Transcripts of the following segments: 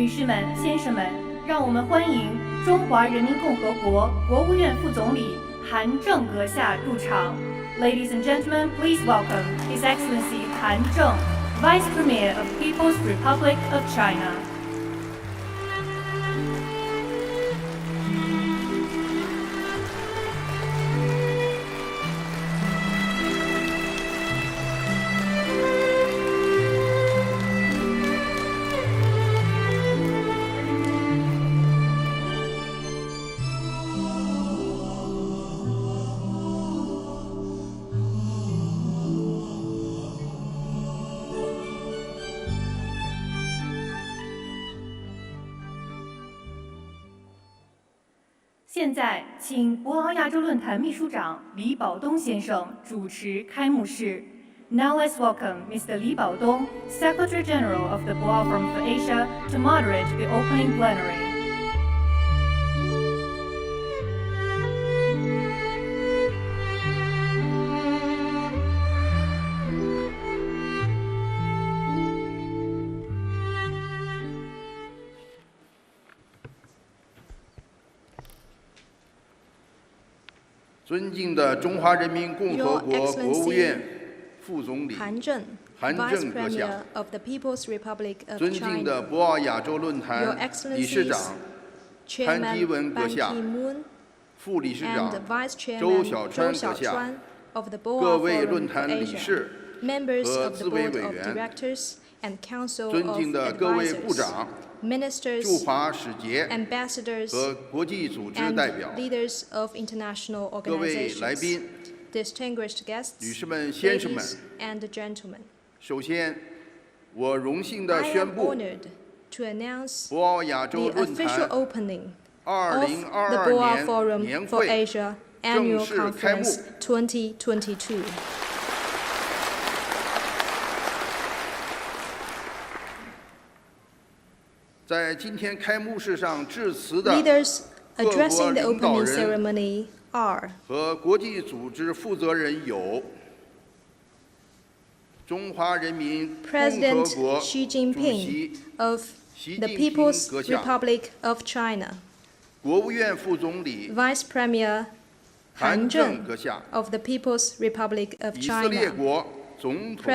女士们、先生们，让我们欢迎中华人民共和国国务院副总理韩正阁下入场。Ladies and gentlemen, please welcome His Excellency Han Zheng, Vice Premier of People's Republic of China. 现在，请博鳌亚洲论坛秘书长李保东先生主持开幕式。Now let's welcome Mr. Li Baodong, Secretary General of the Boao Forum for Asia, to moderate the opening plenary. 尊敬的中华人民共和国国务院副总理韩正阁下，尊敬的博鳌亚洲论坛理事长潘基文阁下，副理事长周小川阁下，各位论坛理事和资委委员，尊敬的各位部长、驻华使节和国际组织代表，各位来宾，女士们、先生们，首先，我荣幸地宣布，博鳌亚洲论坛2022年会正式开幕。在今天开幕式上致辞的各国领导人和国际组织负责人有中华人民共和国主席习近平阁下，国务院副总理韩正阁下，以色列国总统赫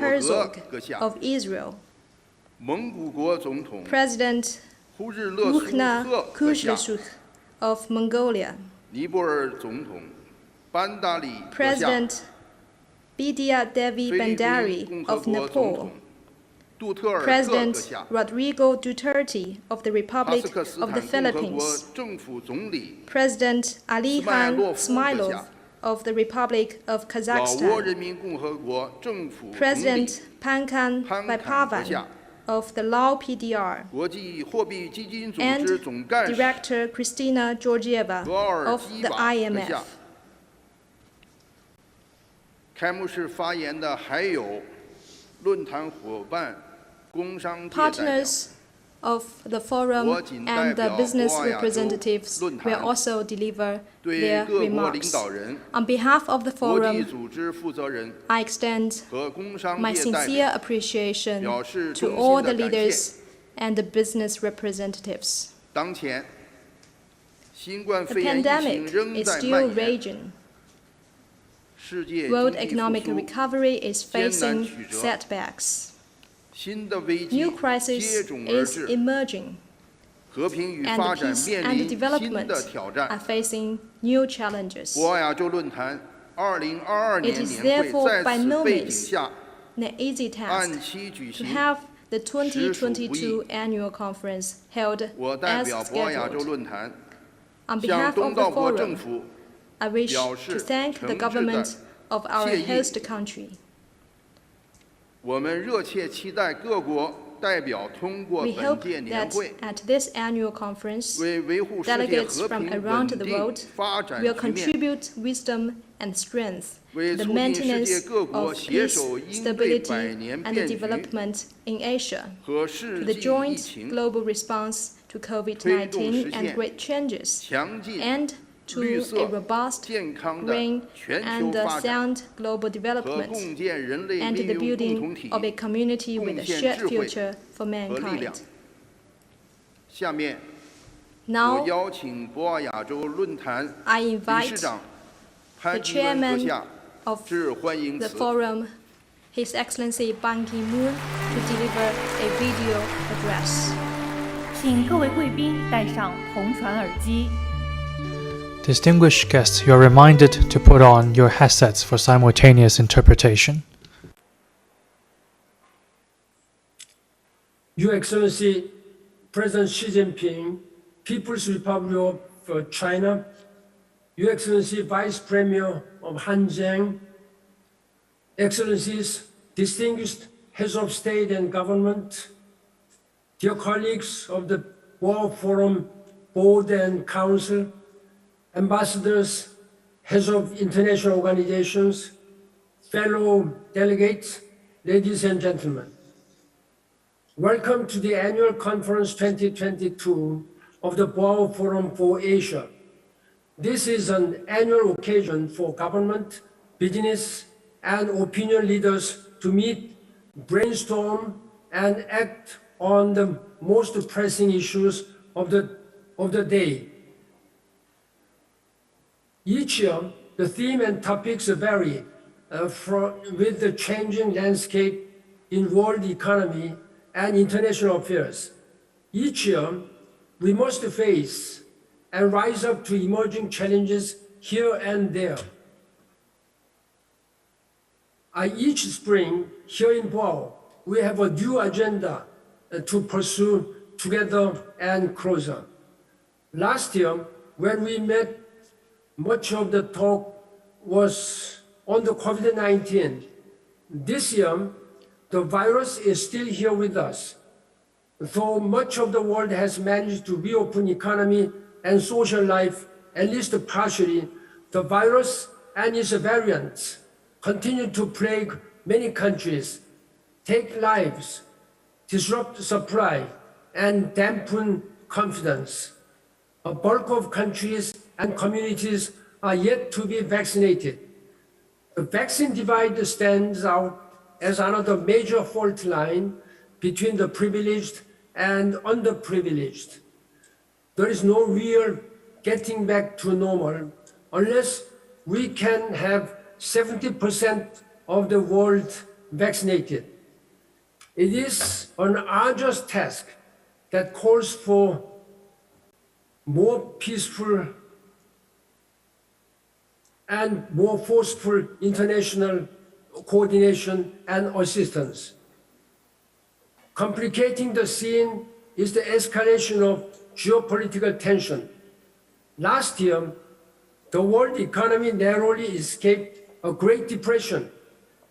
尔佐格阁下，蒙古国总统呼日勒苏赫阁下，尼泊尔总统班达里阁下，菲律宾共和国总统杜特尔特阁下，哈萨克斯坦共和国政府总理斯麦洛夫阁下，老挝人民共和国政府总理潘坎阁下，of the Lao PDR, 国际货币基金组织总干事 Director Kristina Georgieva of the IMF. 开幕式发言的还有论坛伙伴、工商界代表。 Partners of the forum and the business representatives will also deliver their remarks. On behalf of the forum, I extend my sincere appreciation to all the leaders and the business representatives. The pandemic is still raging. World economic recovery is facing setbacks. New crisis is emerging, and peace and development are facing new challenges. It is therefore by no means an easy task to have the 2022 annual conference held as scheduled. On behalf of the forum, I wish to thank the government of our host country. We hope that at this annual conference, delegates from around the world will contribute wisdom and strength to the maintenance of peace, stability, and development in Asia, to the joint global response to COVID-19 and great changes, and to a robust, green, and sound global development, and the building of a community with a shared future for mankind. 下面， Now, 我邀请博鳌亚洲论坛 I 理 invite 事长 the 潘基文阁 chairman 下 of 致欢迎 the 词。 forum, His Excellency Ban Ki-moon, to deliver a video address. 请各位贵宾戴上同传耳机。 Distinguished guests, you are reminded to put on your headsets for simultaneous interpretation. Your Excellency, President Xi Jinping, People's Republic of China, Your Excellency, Vice Premier of Hanzheng, Excellencies, distinguished heads of state and government, dear colleagues of the World Forum Board and Council, ambassadors, heads of international organizations, fellow delegates, ladies and gentlemen. Welcome to the annual conference 2022 of the World Forum for Asia. This is an annual occasion for government, business, and opinion leaders to meet, brainstorm, and act on the most pressing issues of the day. Each year, the theme and topics vary with the changing landscape in world economy and international affairs. Each year, we must face and rise up to emerging challenges here and there. Each spring, here in Boao, we have a new agenda to pursue together and closer. Last year, when we met, much of the talk was on the COVID-19. This year, the virus is still here with us. Though much of the world has managed to reopen economy and social life, at least partially, the virus and its variants continue to plague many countries, take lives, disrupt supply, and dampen confidence. A bulk of countries and communities are yet to be vaccinated. The vaccine divide stands out as another major fault line between the privileged and underprivileged. There is no real getting back to normal unless we can have 70% of the world vaccinated. It is an arduous task that calls for more peaceful and more forceful international coordination and assistance. Complicating the scene is the escalation of geopolitical tension. Last year, the world economy narrowly escaped a Great Depression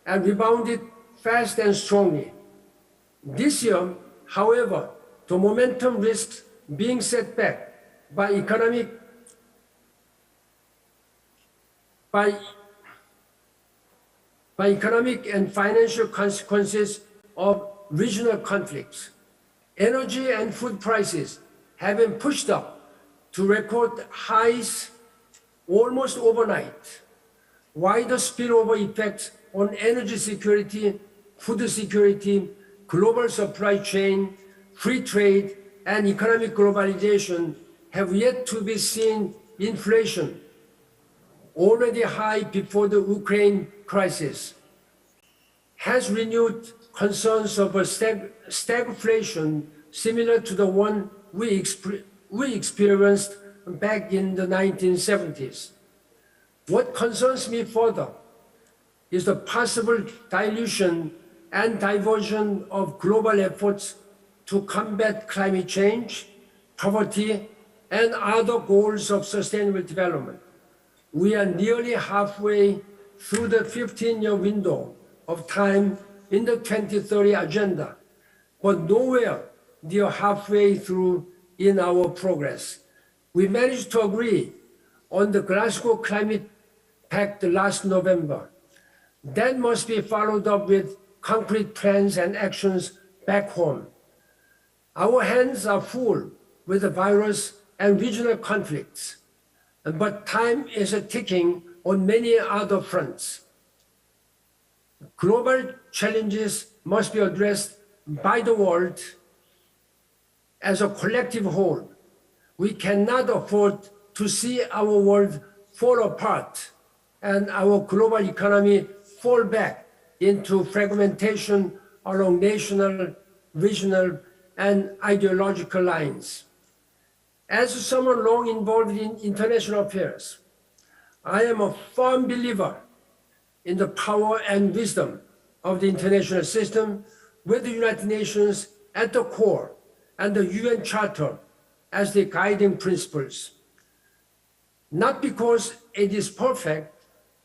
and rebounded fast and strongly. This year, however, the momentum risks being set back by economic and financial consequences of regional conflicts. Energy and food prices have been pushed up to record highs almost overnight. Wider spillover effects on energy security, food security, global supply chain, free trade, and economic globalization have yet to be seen. Inflation, already high before the Ukraine crisis, has renewed concerns of a stagflation similar to the one we experienced back in the 1970s. What concerns me further is the possible dilution and diversion of global efforts to combat climate change, poverty, and other goals of sustainable development. We are nearly halfway through the 15-year window of time in the 2030 agenda, but nowhere near halfway through in our progress. We managed to agree on the Glasgow Climate Pact last November. That must be followed up with concrete plans and actions back home. Our hands are full with the virus and regional conflicts, but time is ticking on many other fronts. Global challenges must be addressed by the world as a collective whole. We cannot afford to see our world fall apart and our global economy fall back into fragmentation along national, regional, and ideological lines. As someone long involved in international affairs, I am a firm believer in the power and wisdom of the international system, with the United Nations at the core and the UN Charter as the guiding principles. Not because it is perfect,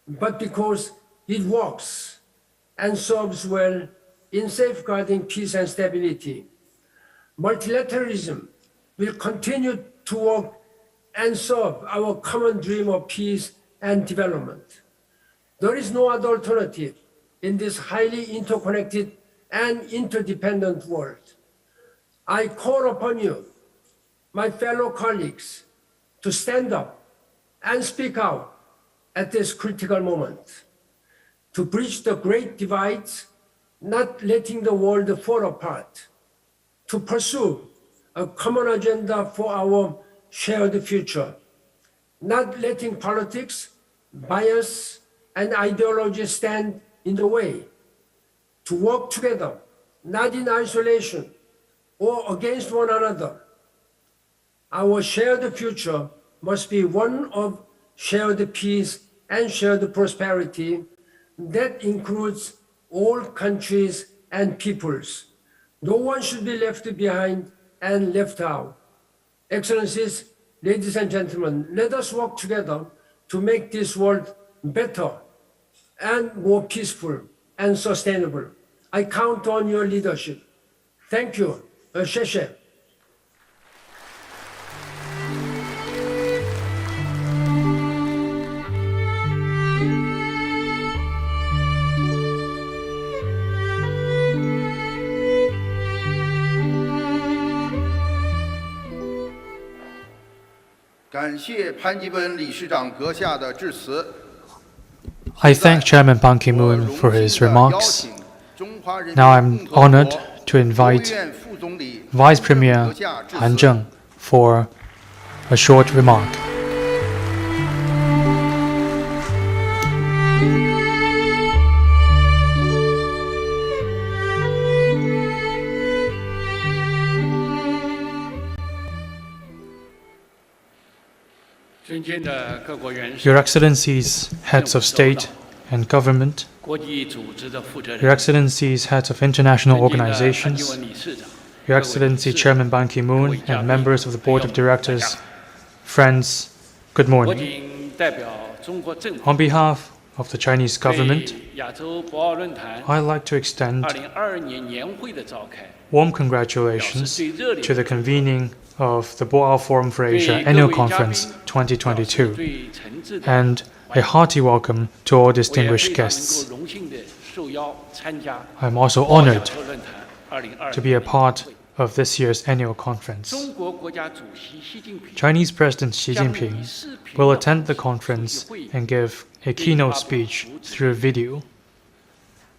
but because it works and serves well in safeguarding peace and stability. Multilateralism will continue to work and serve our common dream of peace and development. There is no other alternative in this highly interconnected and interdependent world. I call upon you, my fellow colleagues, to stand up and speak out at this critical moment, to bridge the great divides, not letting the world fall apart, to pursue a common agenda for our shared future, not letting politics, bias, and ideology stand in the way, to work together, not in isolation or against one another. Our shared future must be one of shared peace and shared prosperity that includes all countries and peoples. No one should be left behind and left out. Excellencies, ladies and gentlemen, let us work together to make this world better and more peaceful and sustainable. I count on your leadership. Thank you. 谢谢。感谢潘基文理事长阁下的致辞。 I thank Chairman Ban Ki-moon for his remarks. Now I'm honored to invite Vice Premier Han Zheng for a short remark. Your Excellencies, heads of state and government, Your Excellencies, heads of international organizations, Your Excellency Chairman Ban Ki-moon and members of the Board of Directors, friends, good morning. On behalf of the Chinese government, I'd like to extend warm congratulations to the convening of the Boao Forum for Asia Annual Conference 2022 and a hearty welcome to all distinguished guests. I'm also honored to be a part of this year's annual conference. Chinese President Xi Jinping will attend the conference and give a keynote speech through video.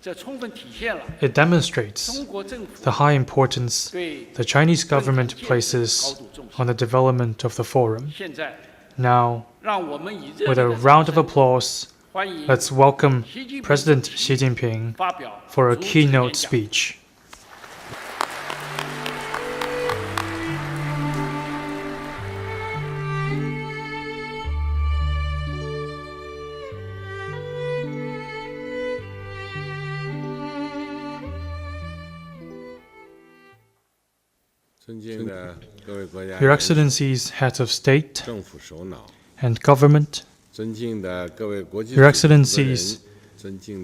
It demonstrates the high importance the Chinese government places on the development of the forum. Now, with a round of applause, let's welcome President Xi Jinping for a keynote speech. Your Excellencies, heads of state and government, Your Excellencies,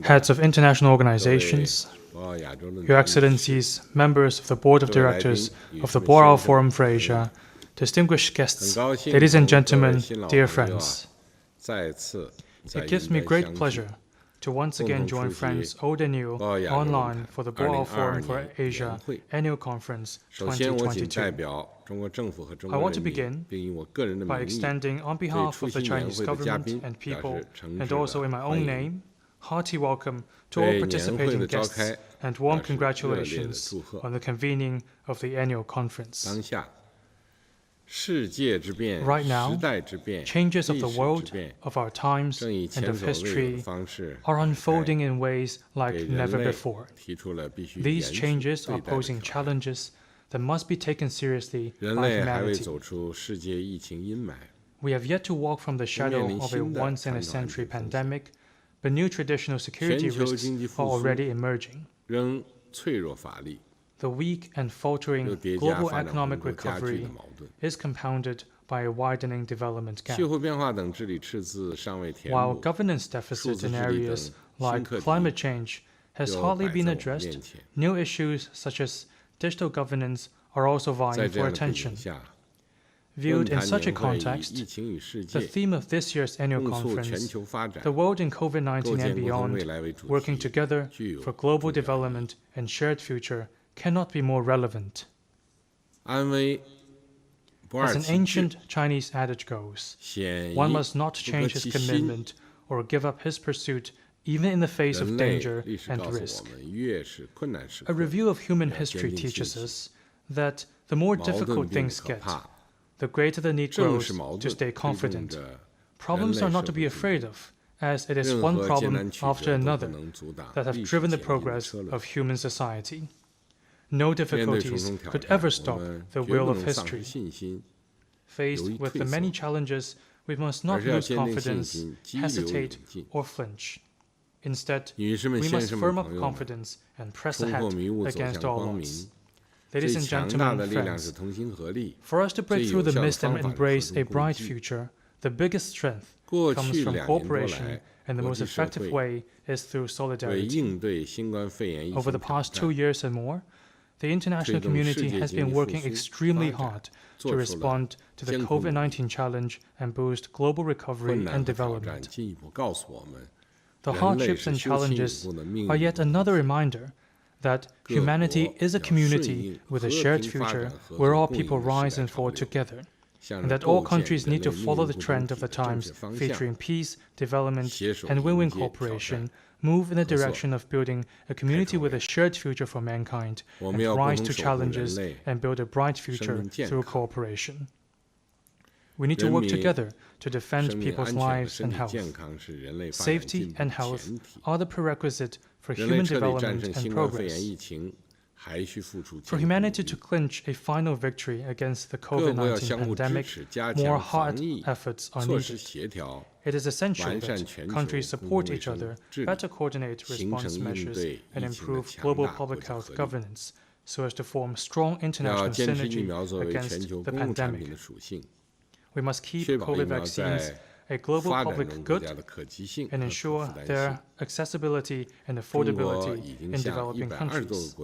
heads of international organizations, Your Excellencies, members of the Board of Directors of the Boao Forum for Asia, distinguished guests, ladies and gentlemen, dear friends. It gives me great pleasure to once again join friends old and new online for the Boao Forum for Asia Annual Conference 2022. I want to begin by extending on behalf of the Chinese government and people, and also in my own name, hearty welcome to all participating guests and warm congratulations on the convening of the annual conference. Right now, changes of the world, of our times, and of history are unfolding in ways like never before. These changes are posing challenges that must be taken seriously by humanity. We have yet to walk from the shadow of a once-in-a-century pandemic, but new traditional security risks are already emerging. The weak and faltering global economic recovery is compounded by a widening development gap. While governance deficits in areas like climate change has hardly been addressed, new issues such as digital governance are also vying for attention. Viewed in such a context, the theme of this year's annual conference, the world in COVID-19 and beyond, working together for global development and shared future, cannot be more relevant. As an ancient Chinese adage goes, one must not change his commitment or give up his pursuit even in the face of danger and risk. A review of human history teaches us that the more difficult things get, the greater the need grows to stay confident. Problems are not to be afraid of, as it is one problem after another that have driven the progress of human society. No difficulties could ever stop the wheel of history. Faced with the many challenges, we must not lose confidence, hesitate, or flinch. Instead, we must firm up confidence and press ahead against all odds. Ladies and gentlemen and friends, for us to break through the mist and embrace a bright future, the biggest strength comes from cooperation, and the most effective way is through solidarity. Over the past 2 years and more, the international community has been working extremely hard to respond to the COVID-19 challenge and boost global recovery and development. The hardships and challenges are yet another reminder that humanity is a community with a shared future where all people rise and fall together, and that all countries need to follow the trend of the times featuring peace, development, and win-win cooperation, move in the direction of building a community with a shared future for mankind, and rise to challenges and build a bright future through cooperation. We need to work together to defend people's lives and health. Safety and health are the prerequisite for human development and progress. For humanity to clinch a final victory against the COVID-19 pandemic, more hard efforts are needed. It is essential that countries support each other, better coordinate response measures, and improve global public health governance, so as to form strong international synergy against the pandemic. We must keep COVID vaccines a global public good and ensure their accessibility and affordability in developing countries.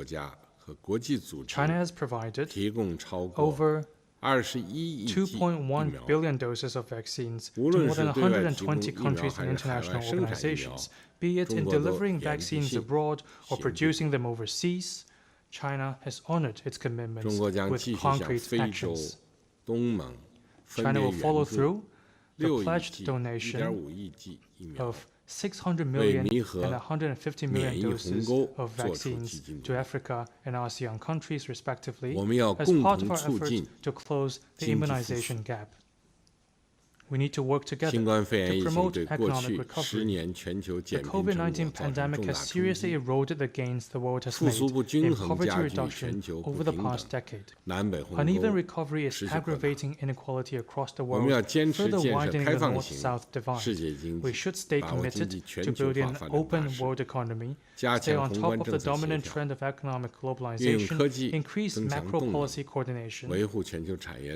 China has provided over 2.1 billion doses of vaccines to more than 120 countries and international organizations, be it in delivering vaccines abroad or producing them overseas. China has honored its commitments with concrete actions. China will follow through the pledged donation of 600 million and 150 million doses of vaccines to Africa and ASEAN countries, respectively, as part of our effort to close the immunization gap. We need to work together to promote economic recovery. The COVID-19 pandemic has seriously eroded the gains the world has made in poverty reduction over the past decade. Uneven recovery is aggravating inequality across the world, further widening the north-south divide. We should stay committed to building an open world economy, stay on top of the dominant trend of economic globalization, increase macro policy coordination,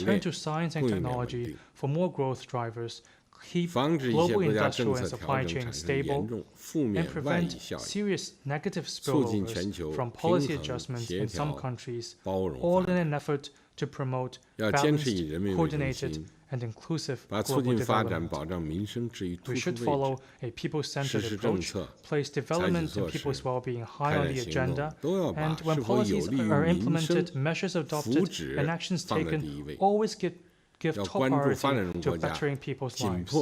turn to science and technology for more growth drivers, keep global industrial and supply chains stable, and prevent serious negative spillovers from policy adjustments in some countries, all in an effort to promote balanced, coordinated, and inclusive global development. We should follow a people-centered approach, place development and people's well-being high on the agenda, and when policies are implemented, measures adopted, and actions taken, always give top priority to bettering people's lives.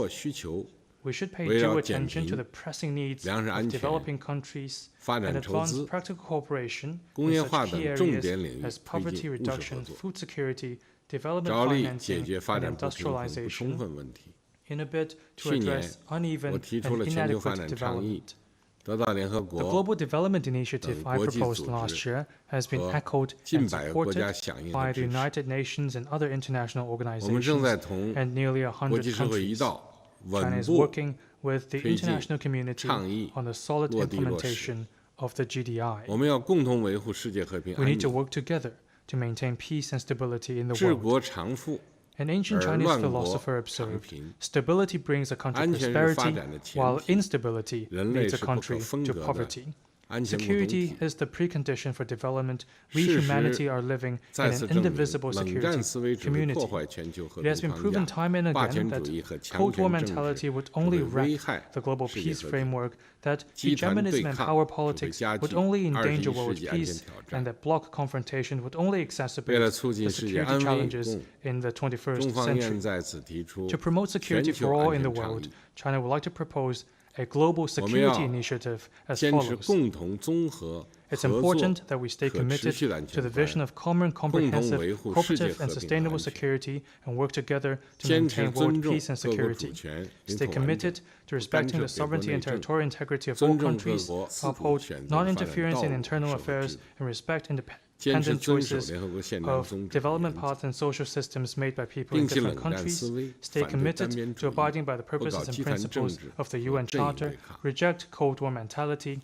We should pay due attention to the pressing needs of developing countries and advance practical cooperation in such key areas as poverty reduction, food security, development financing, and industrialization, in a bid to address uneven and inadequate development. The Global Development Initiative I proposed last year has been echoed and supported by the United Nations and other international organizations and nearly 100 countries. China is working with the international community on the solid implementation of the GDI. We need to work together to maintain peace and stability in the world. An ancient Chinese philosopher observed, stability brings a country prosperity, while instability leads a country to poverty. Security is the precondition for development. We humanity are living in an indivisible security community. It has been proven time and again that Cold War mentality would only wreck the global peace framework, that hegemonism and power politics would only endanger world peace, and that bloc confrontation would only exacerbate the security challenges in the 21st century. To promote security for all in the world, China would like to propose a global security initiative as follows. It's important that we stay committed to the vision of common, comprehensive, cooperative, and sustainable security and work together to maintain world peace and security. Stay committed to respecting the sovereignty and territorial integrity of all countries, uphold non-interference in internal affairs, and respect independent choices of development paths and social systems made by people in different countries, stay committed to abiding by the purposes and principles of the UN Charter, reject Cold War mentality,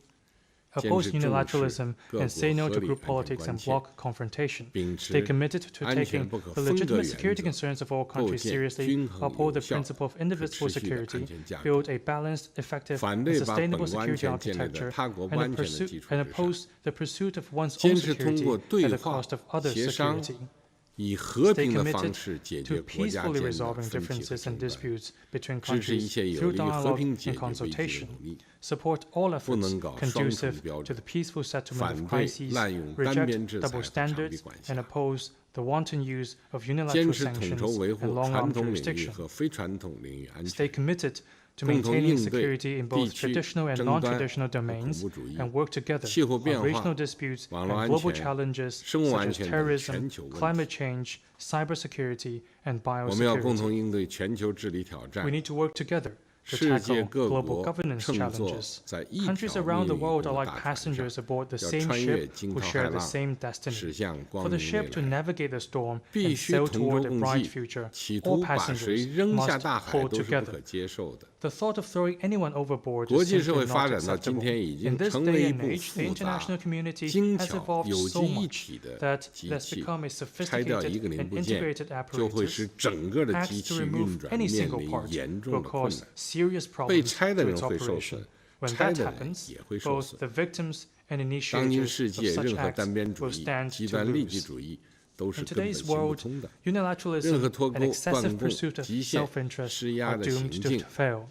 oppose unilateralism, and say no to group politics and bloc confrontation. Stay committed to taking the legitimate security concerns of all countries seriously, uphold the principle of indivisible security, build a balanced, effective, and sustainable security architecture, and oppose the pursuit of one's own security at the cost of others' security. Stay committed to peacefully resolving differences and disputes between countries through dialogue and consultation. Support all efforts conducive to the peaceful settlement of crises, reject double standards, and oppose the wanton use of unilateral sanctions and long-arm jurisdiction. Stay committed to maintaining security in both traditional and non-traditional domains, and work together on regional disputes and global challenges such as terrorism, climate change, cybersecurity, and biosecurity. We need to work together to tackle global governance challenges. Countries around the world are like passengers aboard the same ship who share the same destiny. For the ship to navigate the storm and sail toward a bright future, all passengers must hold together. The thought of throwing anyone overboard is simply not acceptable. In this day and age, the international community has evolved so much that it has become a sophisticated and integrated apparatus. Acts to remove any single part will cause serious problems to its operation. When that happens, both the victims and initiators of such acts will stand to lose. In today's world, unilateralism and excessive pursuit of self-interest are doomed to fail.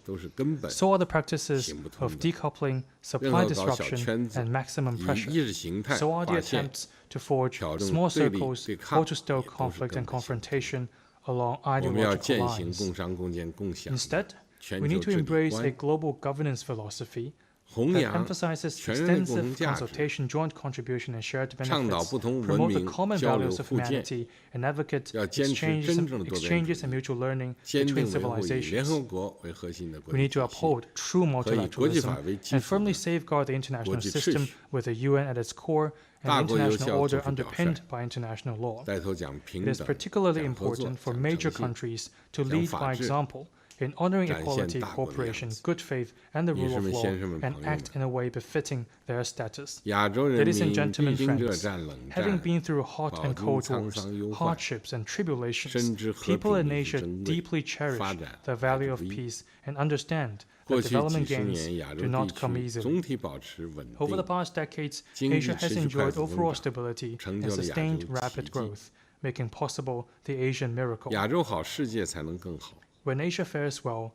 So are the practices of decoupling, supply disruption, and maximum pressure. So are the attempts to forge small circles or to stoke conflict and confrontation along ideological lines. Instead, we need to embrace a global governance philosophy that emphasizes extensive consultation, joint contribution, and shared benefits, promote the common values of humanity, and advocate exchanges and mutual learning between civilizations. We need to uphold true multilateralism and firmly safeguard the international system with the UN at its core and the international order underpinned by international law. It is particularly important for major countries to lead by example in honoring equality, cooperation, good faith, and the rule of law, and act in a way befitting their status. Ladies and gentlemen, friends, having been through hot and cold wars, hardships and tribulations, people in Asia deeply cherish the value of peace and understand that development gains do not come easily. Over the past decades, Asia has enjoyed overall stability and sustained rapid growth, making possible the Asian miracle. When Asia fares well,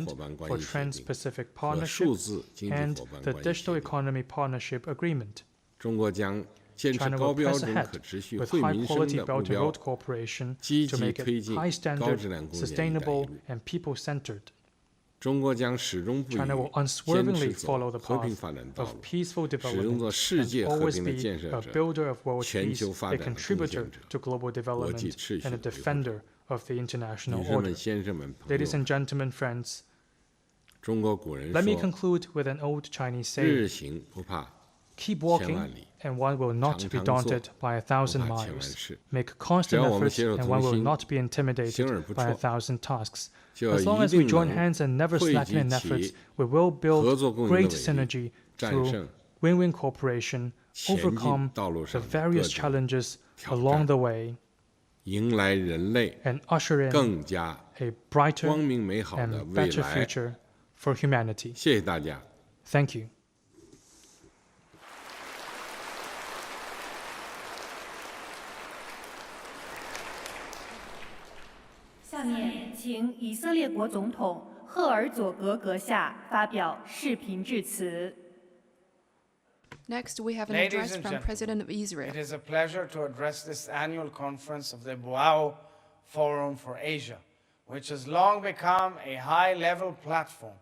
Agreement for Trans-Pacific Partnership and the Digital Economy Partnership Agreement. China will press ahead with high-quality Belt and Road cooperation to make it high-standard, sustainable, and people-centered. China will unswervingly follow the path of peaceful development and always be a builder of world peace, a contributor to global development, and a defender of the international order. Ladies and gentlemen, friends, let me conclude with an old Chinese saying: keep walking, and one will not be daunted by 1,000 miles. Make constant efforts, and one will not be intimidated by 1,000 tasks. As long as we join hands and never slacken in efforts, we will build great synergy through win-win cooperation, overcome the various challenges along the way, and usher in a brighter and better future for humanity. Thank you. 下面，请以色列国总统赫尔佐格阁下发表视频致辞。 Next, we have an address from President of Israel. It is a pleasure to address this annual conference of the Boao Forum for Asia, which has long become a high-level platform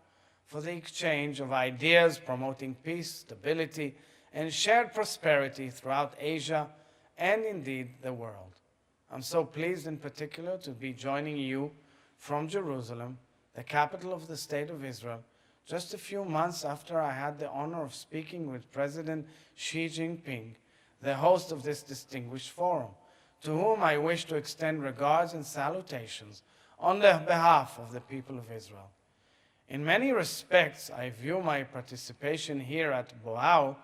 for the exchange of ideas promoting peace, stability, and shared prosperity throughout Asia and indeed the world. I'm so pleased in particular to be joining you from Jerusalem, the capital of the State of Israel, just a few months after I had the honor of speaking with President Xi Jinping, the host of this distinguished forum, to whom I wish to extend regards and salutations on the behalf of the people of Israel. In many respects, I view my participation here at Boao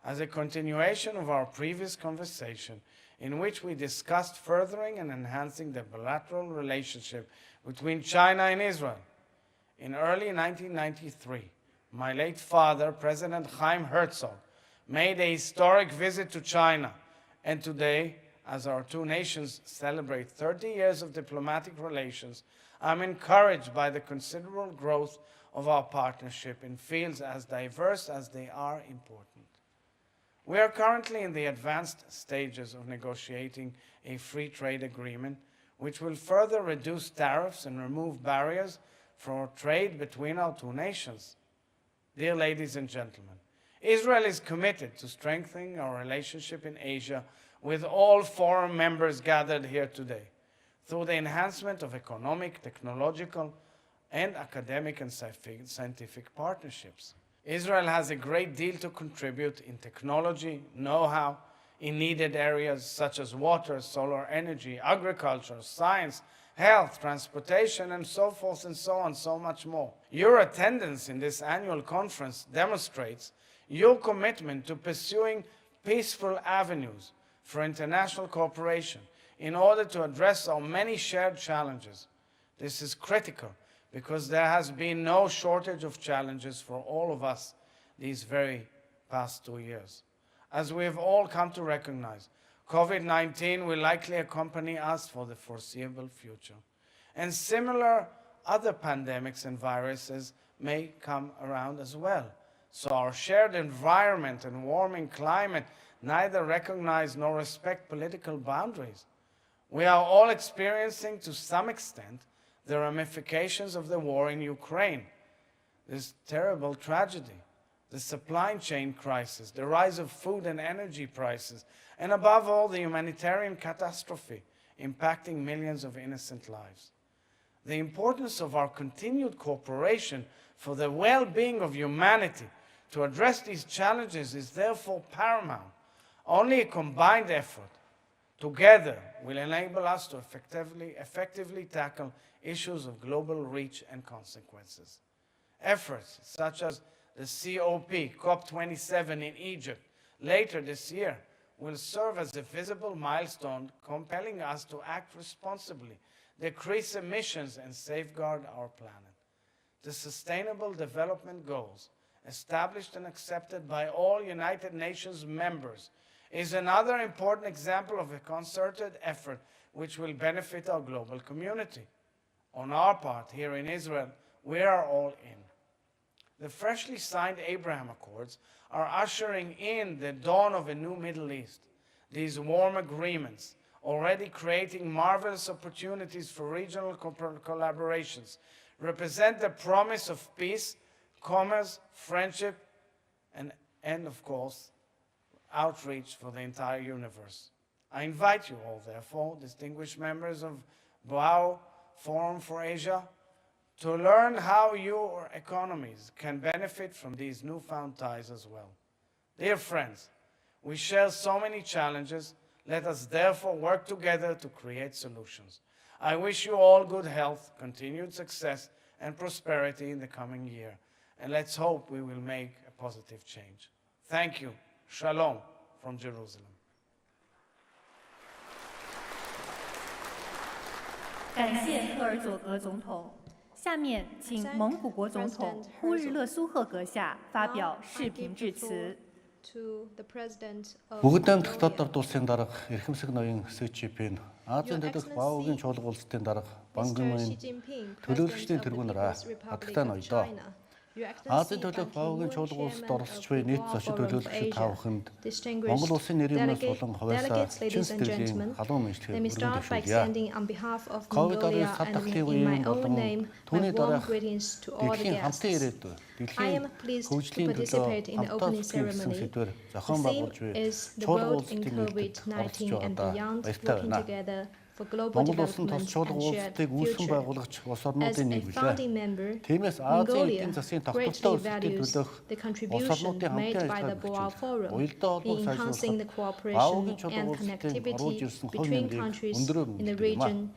as a continuation of our previous conversation, in which we discussed furthering and enhancing the bilateral relationship between China and Israel. In early 1993, my late father, President Chaim Herzog, made a historic visit to China, and today, as our two nations celebrate 30 years of diplomatic relations, I'm encouraged by the considerable growth of our partnership in fields as diverse as they are important. We are currently in the advanced stages of negotiating a free trade agreement which will further reduce tariffs and remove barriers for trade between our two nations. Dear ladies and gentlemen, Israel is committed to strengthening our relationship in Asia with all forum members gathered here today through the enhancement of economic, technological, and academic and scientific partnerships. Israel has a great deal to contribute in technology, know-how, in needed areas such as water, solar energy, agriculture, science, health, transportation, and so forth and so on, so much more. Your attendance in this annual conference demonstrates your commitment to pursuing peaceful avenues for international cooperation in order to address our many shared challenges. This is critical because there has been no shortage of challenges for all of us these very past 2 years. As we have all come to recognize, COVID-19 will likely accompany us for the foreseeable future. And similar other pandemics and viruses may come around as well. So our shared environment and warming climate neither recognize nor respect political boundaries. We are all experiencing, to some extent, the ramifications of the war in Ukraine, this terrible tragedy, the supply chain crisis, the rise of food and energy prices, and above all, the humanitarian catastrophe impacting millions of innocent lives. The importance of our continued cooperation for the well-being of humanity to address these challenges is therefore paramount. Only a combined effort together will enable us to effectively tackle issues of global reach and consequences. Efforts such as the COP27 in Egypt later this year will serve as a visible milestone compelling us to act responsibly, decrease emissions, and safeguard our planet. The Sustainable Development Goals, established and accepted by all United Nations members, is another important example of a concerted effort which will benefit our global community. On our part, here in Israel, we are all in. The freshly signed Abraham Accords are ushering in the dawn of a new Middle East. These warm agreements, already creating marvelous opportunities for regional collaborations, represent the promise of peace, commerce, friendship, and of course, outreach for the entire universe. I invite you all, therefore, distinguished members of Boao Forum for Asia, to learn how your economies can benefit from these newfound ties as well. Dear friends, we share so many challenges. Let us therefore work together to create solutions. I wish you all good health, continued success, and prosperity in the coming year. And let's hope we will make a positive change. Thank you. Shalom from Jerusalem. 感谢赫尔佐格总统。下面请蒙古国总统呼日勒苏赫阁下发表视频致辞。 Бүгдэн дотор улсын дарга эрхэмсэг ноён СЧП-ийн Азийн төдөх Бао уугийн чуулга улсуудын дарга Бангмын төлөөлөгчдийн тэргүүнээр хатагтай ноёдоо. Азийн төдөх Бао уугийн чуулга улсад оролцож буй нийт зочид төлөөлөгчид тавханд Монгол улсын нэрийн болон хувьяасаа чин сэтгэлийн халуун мэдлэгийг өргөжүүлье. COVID-19 сатахлын үеийн болон түүний дараах дэлхийн хамтын ирээдүй дэлхийн хөгжлийн төлөө хамтдаа зүтгэсэн сэдвээр зохион байгуулж буй чуулга улсуудын нэртэд оролцож байгаадаа баяртай байна. Монгол улсын тус чуулга улсуудыг үүсгэн байгуулагч улс орнуудын нэг билээ. Тиймээс Азийн эдийн засгийн тогтвортой өсөлтийг төлөөх улс орнуудын хамтын ажиллагааг уялдаа холбоог сайжруулах, Баогийн чуулга улсуудын оруулж ирсэн хувь нэмрийг өндөрөөр нэмэгдүүлнэ.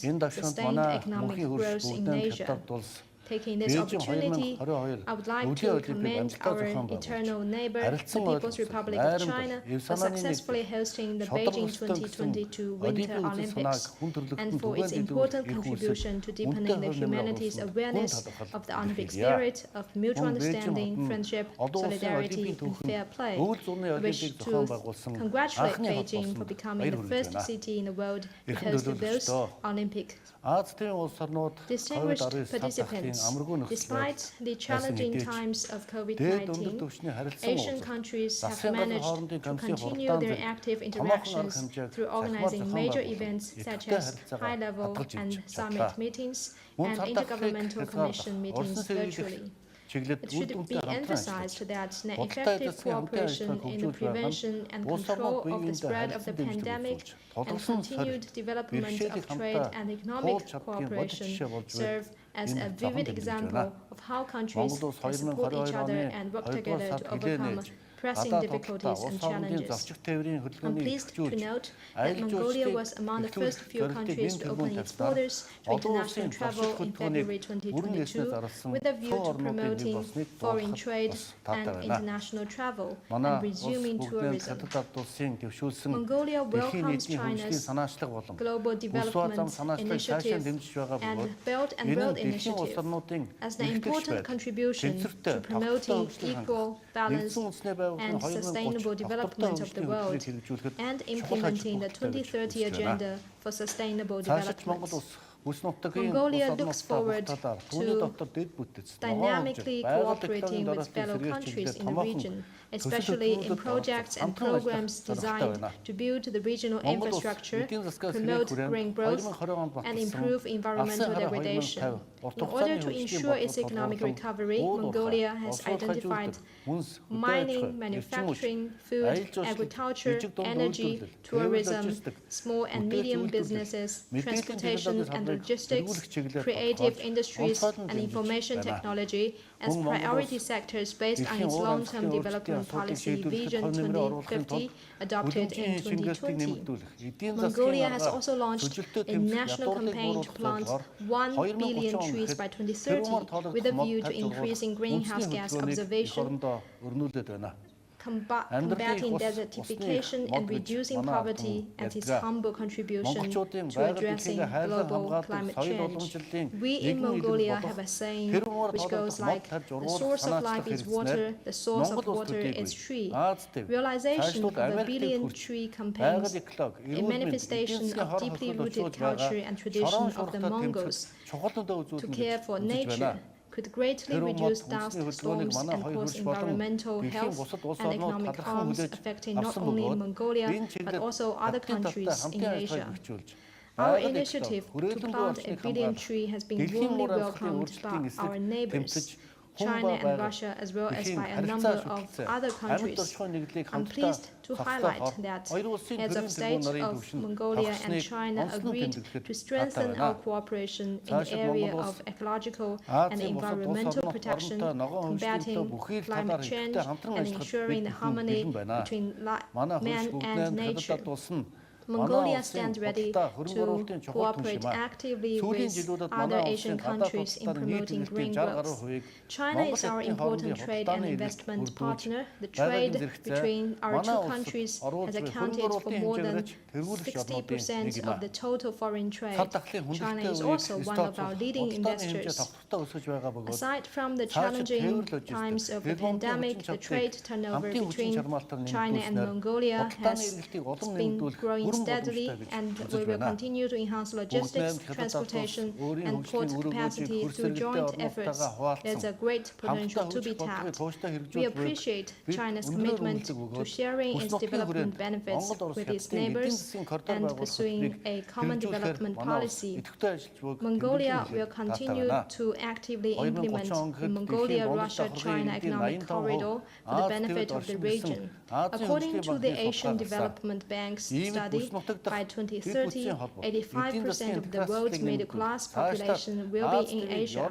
Энэ давшинд манай мөнхийн хөрш бүгдэн хятад улс Taking this opportunity, I would like to commend our eternal neighbor, the People's Republic of China, for successfully hosting the Beijing 2022 Winter Olympics and for its important contribution to deepening the humanity's awareness of the Olympic spirit of mutual understanding, friendship, solidarity, and fair play. I wish to congratulate Beijing for becoming the first city in the world to host both Olympics. Distinguished participants, despite the challenging times of COVID-19, Asian countries have managed to continue their active interactions through organizing major events such as high-level and summit meetings and intergovernmental commission meetings virtually. It should be emphasized that effective cooperation in the prevention and control of the spread of the pandemic and continued development of trade and economic cooperation serve as a vivid example of how countries can support each other and work together to overcome pressing difficulties and challenges. I'm pleased to note that Mongolia was among the first few countries to open its borders to international travel in February 2022 with a view to promoting foreign trade and international travel and resuming tourism. Mongolia welcomes China's Global Development Initiative and Belt and Road Initiative as an important contribution to promoting equal, balanced, and sustainable development of the world and implementing the 2030 Agenda for Sustainable Development. Mongolia looks forward to dynamically cooperating with fellow countries in the region, especially in projects and programs designed to build the regional infrastructure, promote green growth, and improve environmental degradation. In order to ensure its economic recovery, Mongolia has identified mining, manufacturing, food, agriculture, energy, tourism, small and medium businesses, transportation and logistics, creative industries, and information technology as priority sectors based on its long-term development policy Vision 2050 adopted in 2020. Mongolia has also launched a national campaign to plant 1 billion trees by 2030 with a view to increasing greenhouse gas observation, combating desertification and reducing poverty as its humble contribution to addressing global climate change. We in Mongolia have a saying which goes like, the source of life is water, the source of water is tree. Realization of a billion tree campaigns, a manifestation of deeply rooted culture and tradition of the Mongols to care for nature, could greatly reduce dust storms and cause environmental, health, and economic harms affecting not only Mongolia, but also other countries in Asia. Our initiative to plant a billion tree has been warmly welcomed by our neighbors. China and Russia, as well as by a number of other countries. I'm pleased to highlight that heads of state of Mongolia and China agreed to strengthen our cooperation in the area of ecological and environmental protection, combating climate change, and ensuring the harmony between man and nature. Mongolia stands ready to cooperate actively with other Asian countries in promoting green growth. China is our important trade and investment partner. The trade between our two countries has accounted for more than 60% of the total foreign trade. China is also one of our leading investors. Aside from the challenging times of the pandemic, the trade turnover between China and Mongolia has been growing steadily, and we will continue to enhance logistics, transportation, and port capacity through joint efforts. There's a great potential to be tapped. We appreciate China's commitment to sharing its development benefits with its neighbors and pursuing a common development policy. Mongolia will continue to actively implement the Mongolia-Russia-China economic corridor for the benefit of the region. According to the Asian Development Bank's study, by 2030, 85% of the world's middle-class population will be in Asia.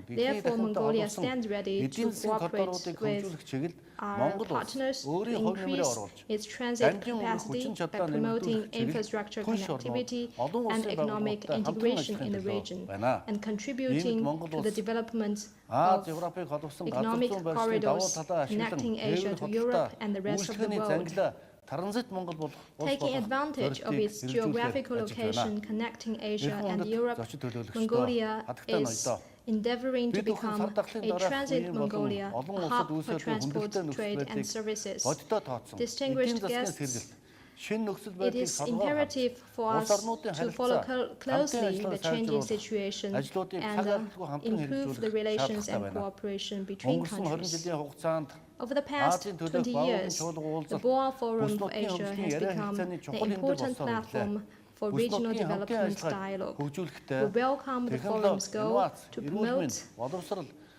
Therefore, Mongolia stands ready to cooperate with our partners to increase its transit capacity by promoting infrastructure connectivity and economic integration in the region, and contributing to the development of economic corridors connecting Asia to Europe and the rest of the world. Taking advantage of its geographical location connecting Asia and Europe, Mongolia is endeavoring to become a transit Mongolia, a hub for transport, trade, and services. Distinguished guests, it is imperative for us to follow closely the changing situation and improve the relations and cooperation between countries. Over the past 20 years, the Boao Forum for Asia has become an important platform for regional development dialogue. We welcome the forum's goal to promote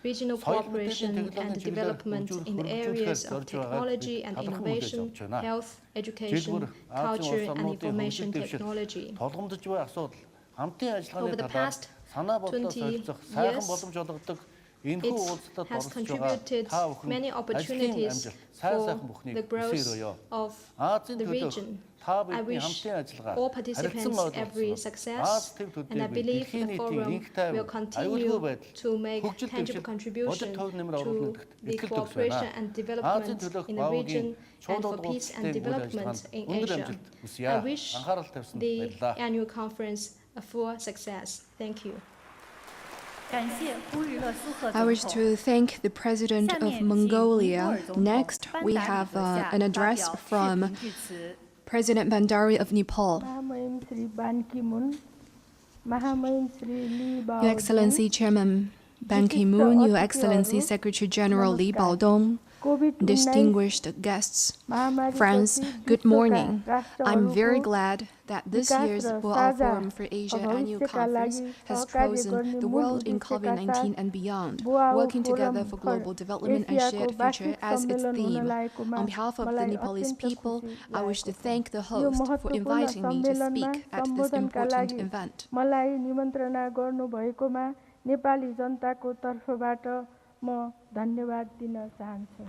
regional cooperation and development in the areas of technology and innovation, health, education, culture, and information technology. Over the past 20 years, it has contributed many opportunities for the growth of the region. I wish all participants every success, and I believe the forum will continue to make tangible contribution to the cooperation and development in the region and for peace and development in Asia. I wish the annual conference a full success. Thank you. I wish to thank the President of Mongolia. Next, we have an address from President Bandari of Nepal. Your Excellency Chairman Ban Ki-moon, Your Excellency Secretary General Li Baodong, distinguished guests, friends, good morning. I'm very glad that this year's Boao Forum for Asia Annual Conference has chosen the world in COVID-19 and beyond, working together for global development and shared future as its theme. On behalf of the Nepalese people, I wish to thank the host for inviting me to speak at this important event. म धन्यवाद दिन चाहन्छु।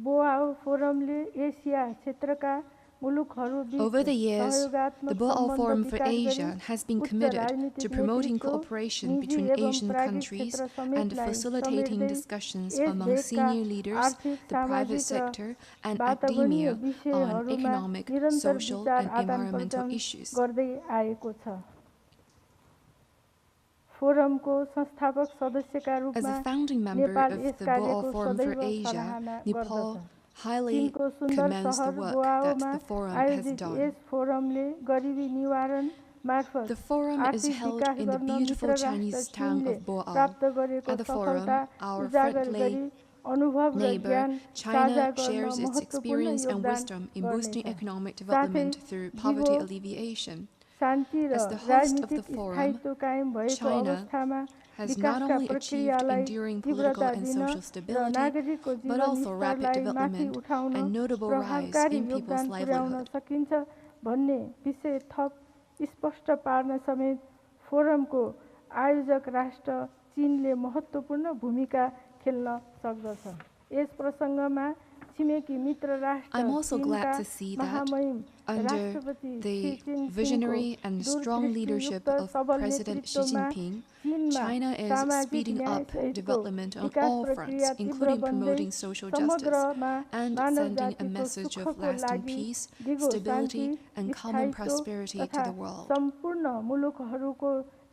Boao फोरमले एसिया क्षेत्रका Over the years, the Boao Forum for Asia has been committed to promoting cooperation between Asian countries and facilitating discussions among senior leaders, the private sector, and academia on economic, social, and environmental issues. As a founding member of the Boao Forum for Asia, Nepal highly commends the work that the forum has done. The forum is held in the beautiful Chinese town of Boao. At the forum, our friendly neighbor, China, shares its experience and wisdom in boosting economic development through poverty alleviation. Shanti raw As the host of the राजनीतिक forum, स्थायित्व कायम भएको China अवस्थामा has not विकासका only achieved प्रक्रियालाई enduring तीव्रता political and दिन social र stability, नागरिकको but जीवन also rapid स्तरलाई माथि development उठाउन and notable rise प्रभावकारी in people's योगदान पुर्याउन livelihood. सकिन्छ भन्ने विषय थप स्पष्ट पार्न समेत फोरमको आयोजक राष्ट्र चीनले महत्त्वपूर्ण भूमिका खेल्न सक्दछ। यस प्रसङ्गमा छिमेकी मित्र राष्ट्र I'm also glad चीनका to see that महामहिम under राष्ट्रपति सी the जिनपिङको visionary and strong leadership दूरदृष्टियुक्त of सबल President Xi नेतृत्वमा Jinping, चीनमा China is सामाजिक speeding न्याय up सहितको development on विकास all प्रक्रिया fronts, तीव्र including बन्दै promoting social justice समग्रमा and मानव sending a जातिको message of सुखको lasting लागि peace, दिगो stability, शान्ति and common स्थायित्व prosperity to तथा the world. सम्पूर्ण मुलुकहरूको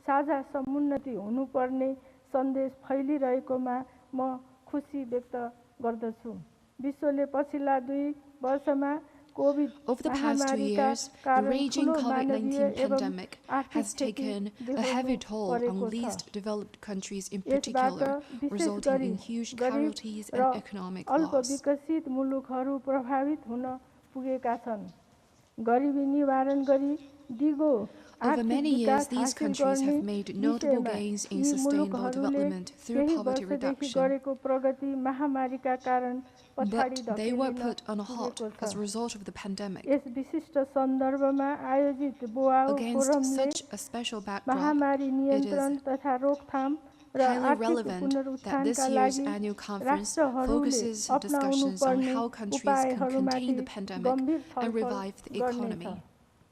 साझा समुन्नति हुनुपर्ने सन्देश फैलिरहेकोमा म खुसी व्यक्त गर्दछु। विश्वले पछिल्ला 2 वर्षमा covid Over the past 2 महामारीका years, the कारण raging ठूलो COVID-19 मानवीय एवं pandemic आर्थिक has क्षति taken a बेहोर्नु heavy toll on परेको छ। least developed countries in यसबाट particular, विशेष resulting गरी in huge गरिब casualties raw and economic loss. अल्पविकसित मुलुकहरू प्रभावित हुन पुगेका छन्। गरिबी निवारण गरी दिगो Over आर्थिक many years, विकास these हासिल countries गर्ने have made notable विषयमा gains in यी sustainable मुलुकहरूले development through केही poverty वर्षदेखि reduction, गरेको प्रगति महामारीका कारण पछाडि but they were धकेलिन put on a halt पुगेको as a छ। result of the pandemic. Yes विशिष्ट सन्दर्भमा आयोजित Boao Against फोरमले such a special backdrop, महामारी it नियन्त्रण is तथा रोकथाम र highly आर्थिक relevant that this पुनरुत्थानका year's लागि annual conference राष्ट्रहरूले focuses अपनाउनु discussions on पर्ने how countries can उपायहरूमाथि contain the pandemic Gambhir and छलफल revive the गर्नेछ। economy.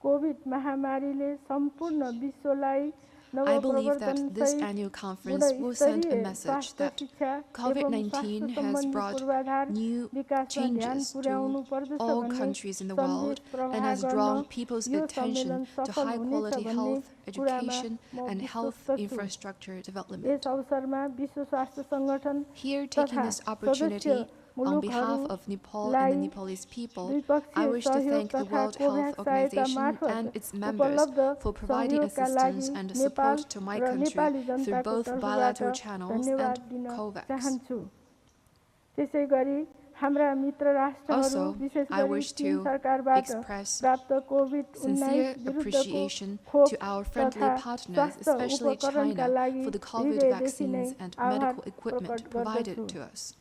कोभिड महामारीले सम्पूर्ण विश्वलाई I believe that this नवप्रवर्तनसहित annual conference will send a गुणस्तरीय message स्वास्थ्य that शिक्षा एवं COVID-19 स्वास्थ्य has सम्बन्धी brought पूर्वाधार new विकासमा ध्यान changes पुर्याउनु to पर्दछ all भन्ने countries in the Sandesh world and प्रवाह has गर्न drawn people's यो attention सम्मेलन to सफल हुनेछ high-quality भन्ने health, कुरामा education, म and health विश्वस्त छु। infrastructure development. यस अवसरमा विश्व स्वास्थ्य सङ्गठन Here, taking तथा this opportunity सदस्य on behalf of Nepal and the Nepalese people, I wish to thank the World Health Organization and its members for providing assistance and support to my country through both bilateral channels and COVAX. त्यसै गरी हाम्रा मित्र राष्ट्रहरू Also, wishes I गरी wish चीन to सरकारबाट express प्राप्त COVID-19 sincere विरुद्धको appreciation खोप to our friendly तथा partners, स्वास्थ्य especially उपकरणका China, लागि for the COVID हृदयदेखि नै vaccines and आभार medical equipment प्रकट provided गर्दछु। to us.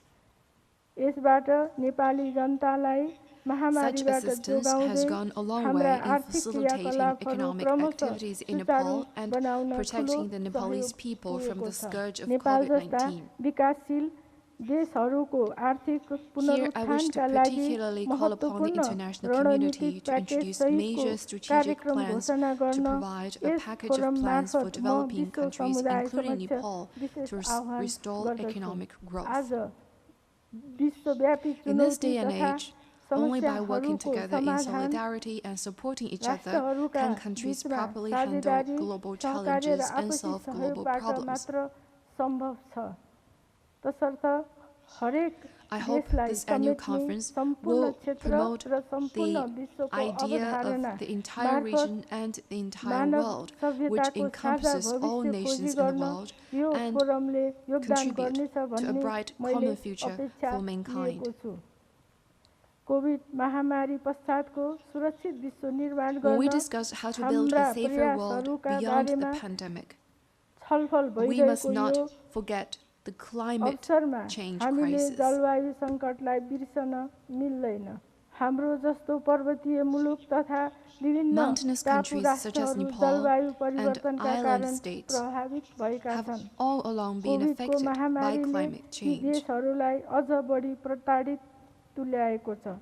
यसबाट नेपाली जनतालाई Such महामारीबाट assistance has जोगाउँदै gone a long हाम्रा way in आर्थिक facilitating क्रियाकलापहरू economic क्रमशः activities in सुचारू Nepal and बनाउन ठूलो protecting the Nepalese सहयोग people from पुगेको the छ। scourge of नेपाल जस्ता COVID-19. विकासशील देशहरूको आर्थिक Here, I wish to पुनरुत्थानका लागि particularly call upon the महत्त्वपूर्ण international community रणनीतिक to प्याकेज introduce सहितको major strategic कार्यक्रम plans घोषणा to गर्न provide a yes package of forum plans for मार्फत म developing विश्व countries, समुदाय including समक्ष Nepal, विशेष to आह्वान restore गर्दछु। economic growth. आज विश्वव्यापी In this चुनौती day and तथा age, only by working समस्याहरूको together in समाधान solidarity and supporting each other राष्ट्रहरूका can countries बीचमा properly handle साझेदारी, global सहकार्य र challenges and आपसी solve global सहयोगबाट problems. मात्र सम्भव छ। तसर्थ हरेक I hope देशलाई this annual समेट्ने conference सम्पूर्ण will क्षेत्र promote र सम्पूर्ण the विश्वको idea अवधारणा of the entire मार्फत region and the entire Manav world, which सभ्यताको साझा encompasses all भविष्य खोजी nations in the गर्न world, यो and फोरमले योगदान contribute गर्नेछ to a भन्ने bright मैले common future अपेक्षा for mankind. लिएको छु। कोभिड महामारी पश्चातको सुरक्षित विश्व निर्माण When we गर्न discuss how to build हाम्रा a safer world प्रयासहरूका beyond the बारेमा pandemic, छलफल we must भइरहेको not yo forget the climate अवसरमा change हामीले crisis. जलवायु सङ्कटलाई बिर्सन मिल्दैन। हाम्रो जस्तो पर्वतीय मुलुक तथा विभिन्न Mountainous टापु countries such as राष्ट्रहरू Nepal जलवायु and परिवर्तनका island कारण states प्रभावित भएका have छन्। all along been कोभिडको affected by महामारीले climate यी change. देशहरूलाई अझ बढी प्रताडित तुल्याएको छ।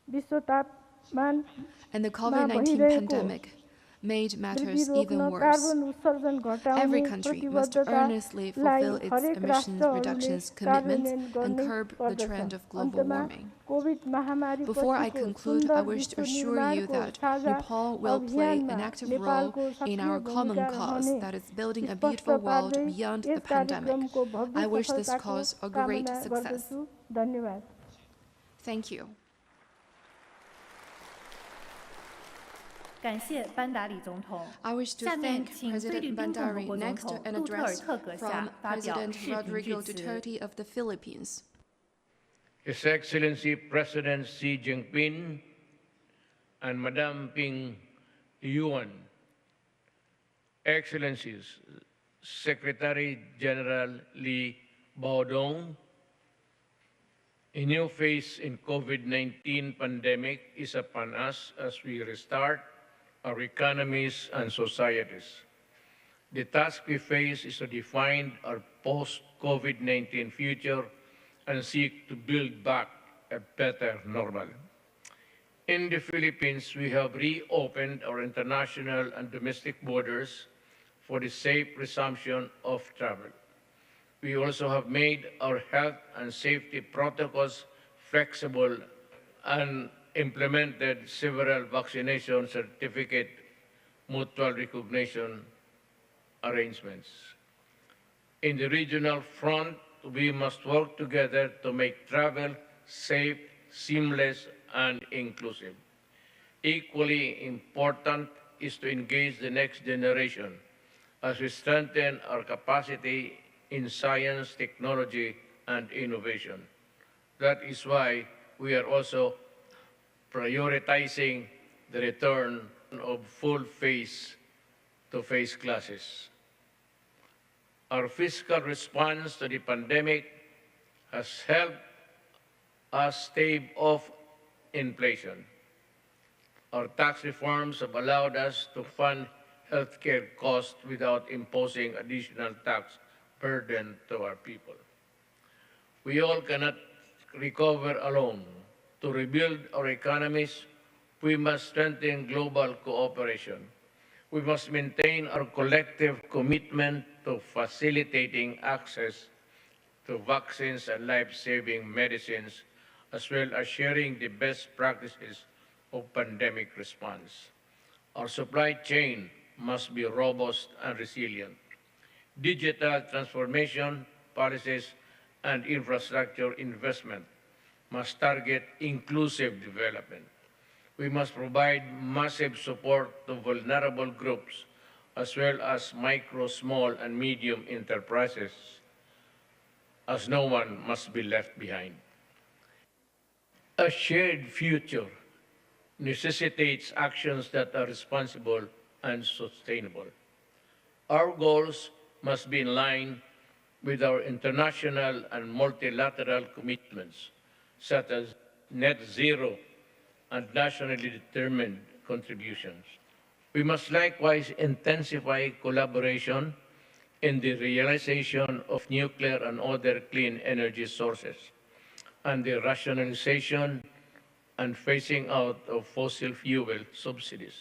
विश्व तापमान And the COVID-19 pandemic made matters even worse. Carbon उत्सर्जन घटाउने Every country must earnestly fulfill its हरेक emissions राष्ट्रहरूले reductions कार्यान्वयन commitments गर्नै and curb the पर्दछ। trend of global अन्तमा warming. कोभिड महामारी Before I पछिको conclude, I सुन्दर wish to विश्व assure you निर्माणको that साझा Nepal will play an अभियानमा active role नेपालको in सक्रिय our common भूमिका cause रहने that is building a स्पष्ट beautiful world पार्दै beyond यस the pandemic. कार्यक्रमको भव्य I wish this सफलताको cause a great कामना success. गर्दछु। धन्यवाद। Thank you. 感谢班达里总统。 I wish to 下面 thank 请菲律 President 宾共和 Bandari 国总 next 统 an 杜特尔 address 特阁 from 下发表 President 视频 Rodrigo 致辞。 Duterte of the Philippines. His Excellency President Xi Jinping and Madam Ping, UN, Excellencies, Secretary General Lee Baodong, a new phase in COVID-19 pandemic is upon us as we restart our economies and societies. The task we face is to define our post-COVID-19 future and seek to build back a better normal. In the Philippines, we have reopened our international and domestic borders for the safe resumption of travel. We also have made our health and safety protocols flexible and implemented several vaccination certificate mutual recognition arrangements. In the regional front, we must work together to make travel safe, seamless, and inclusive. Equally important is to engage the next generation as we strengthen our capacity in science, technology, and innovation. That is why we are also prioritizing the return of full face-to-face classes. Our fiscal response to the pandemic has helped us stave off inflation. Our tax reforms have allowed us to fund healthcare costs without imposing additional tax burden to our people. We all cannot recover alone. To rebuild our economies, we must strengthen global cooperation. We must maintain our collective commitment to facilitating access to vaccines and life-saving medicines, as well as sharing the best practices of pandemic response. Our supply chain must be robust and resilient. Digital transformation policies and infrastructure investment must target inclusive development. We must provide massive support to vulnerable groups as well as micro, small, and medium enterprises, as no one must be left behind. A shared future necessitates actions that are responsible and sustainable. Our goals must be in line with our international and multilateral commitments, such as net zero and nationally determined contributions. We must likewise intensify collaboration in the realization of nuclear and other clean energy sources, and the rationalization and phasing out of fossil fuel subsidies.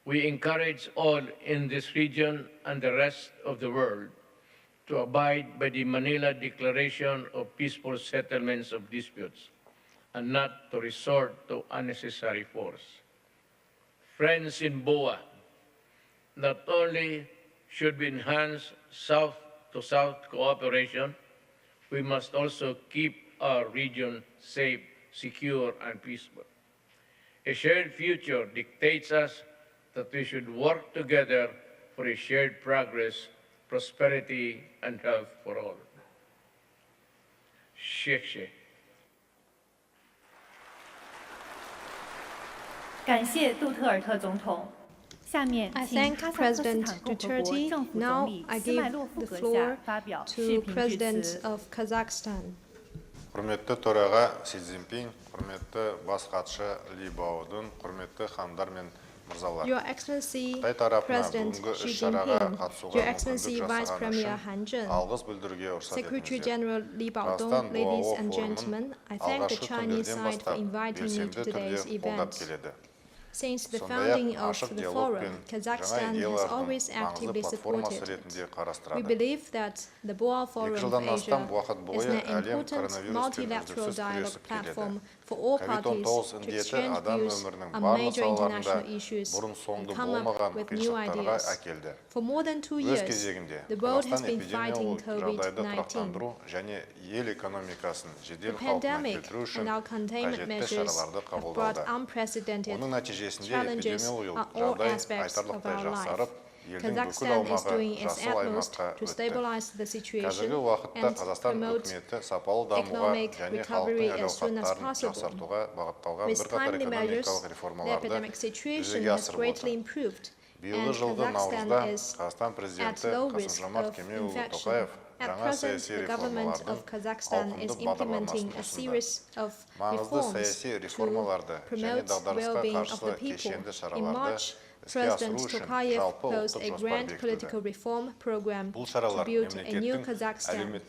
We encourage all in this region and the rest of the world to abide by the Manila Declaration of Peaceful Settlements of Disputes and not to resort to unnecessary force. Friends in BOA, not only should we enhance South-to-South cooperation, we must also keep our region safe, secure, and peaceful. A shared future dictates us that we should work together for a shared progress, prosperity, and health for all. Shekhe. 感谢杜特尔特总统。下面 I 请 thank 哈萨克斯 President 坦共和国 Duterte. 政府 Now 总理 I 斯 give 麦洛夫 the 阁下 floor 发表视 to 频致 President 辞。 of Kazakhstan. Құрметті төраға Си Цзиньпин, құрметті бас хатшы Ли Баодун, құрметті хандар мен мырзалар. Your Excellency Қытай тарапына President бүгінгі Xi іс-шараға Jinping, қатысуға Your Excellency мүмкіндік Vice жасаған Premier үшін Han Zheng, алғыс білдіруге рұқсат Secretary етіңіздер. General Li Baodong, Қазақстан ladies БОАО and форумын gentlemen, I thank the алғашқы Chinese күндерден side for бастап inviting me белсенді to today's түрде қолдап event. келеді. Since the Сондай-ақ founding of ашық the диалог forum, пен жаңа Kazakhstan has идеялардың always маңызды actively платформасы supported it. ретінде We қарастырады. believe that the Boa Forum 2 of жылдан астам Asia уақыт is бойы an әлем important коронавируспен multilateral үздіксіз dialogue күресіп келеді. platform for all parties COVID-19 to індеті exchange адам views өмірінің on барлық major салаларында international issues бұрын and соңды come up болмаған with new қиыншылықтарға ideas. әкелді. For more than 2 Өз years, кезегінде, the world has Қазақстан been fighting эпидемиологиялық жағдайды COVID-19. тұрақтандыру және ел экономикасын The жедел қалпына pandemic келтіру үшін and our containment қажетті measures шараларды have brought қабылдауда. unprecedented Оның нәтижесінде challenges эпидемиологиялық on all жағдай aspects of айтарлықтай our life. жақсарып, Kazakhstan is doing its utmost to stabilize the situation and promote economic recovery as soon as possible. With timely measures, the epidemic situation has greatly improved, and Kazakhstan is at low risk of infection. At present, the government of Kazakhstan is implementing a series of reforms to promote well-being of the people. In March, President Tokayev proposed a grand political reform program to build a new Kazakhstan,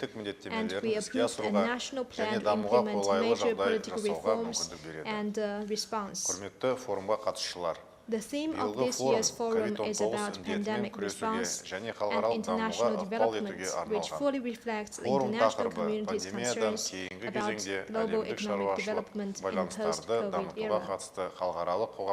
and we approved a national plan to implement major political reforms and response. The theme of this year's forum is about pandemic response and international development, which fully reflects the international community's concerns about global economic development in the post-COVID era.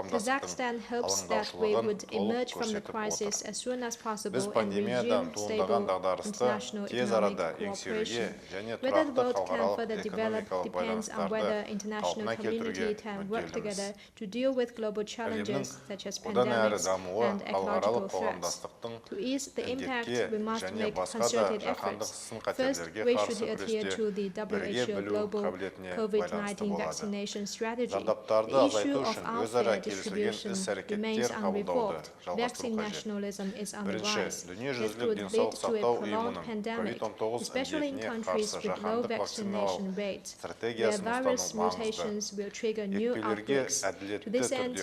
Kazakhstan hopes that we would emerge from the crisis as soon as possible and resume stable international economic cooperation. Whether the world can further develop depends on whether international community can work together to deal with global challenges such as pandemics and ecological threats. To ease the impact, we must make concerted efforts. First, we should adhere to the WHO global COVID-19 vaccination strategy. The issue of unfair distribution remains unresolved. Vaccine nationalism is on the rise. This could lead to a prolonged pandemic, especially in countries with low vaccination rates, where virus mutations will trigger new outbreaks. To this end,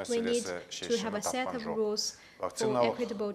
we need to have a set of rules for equitable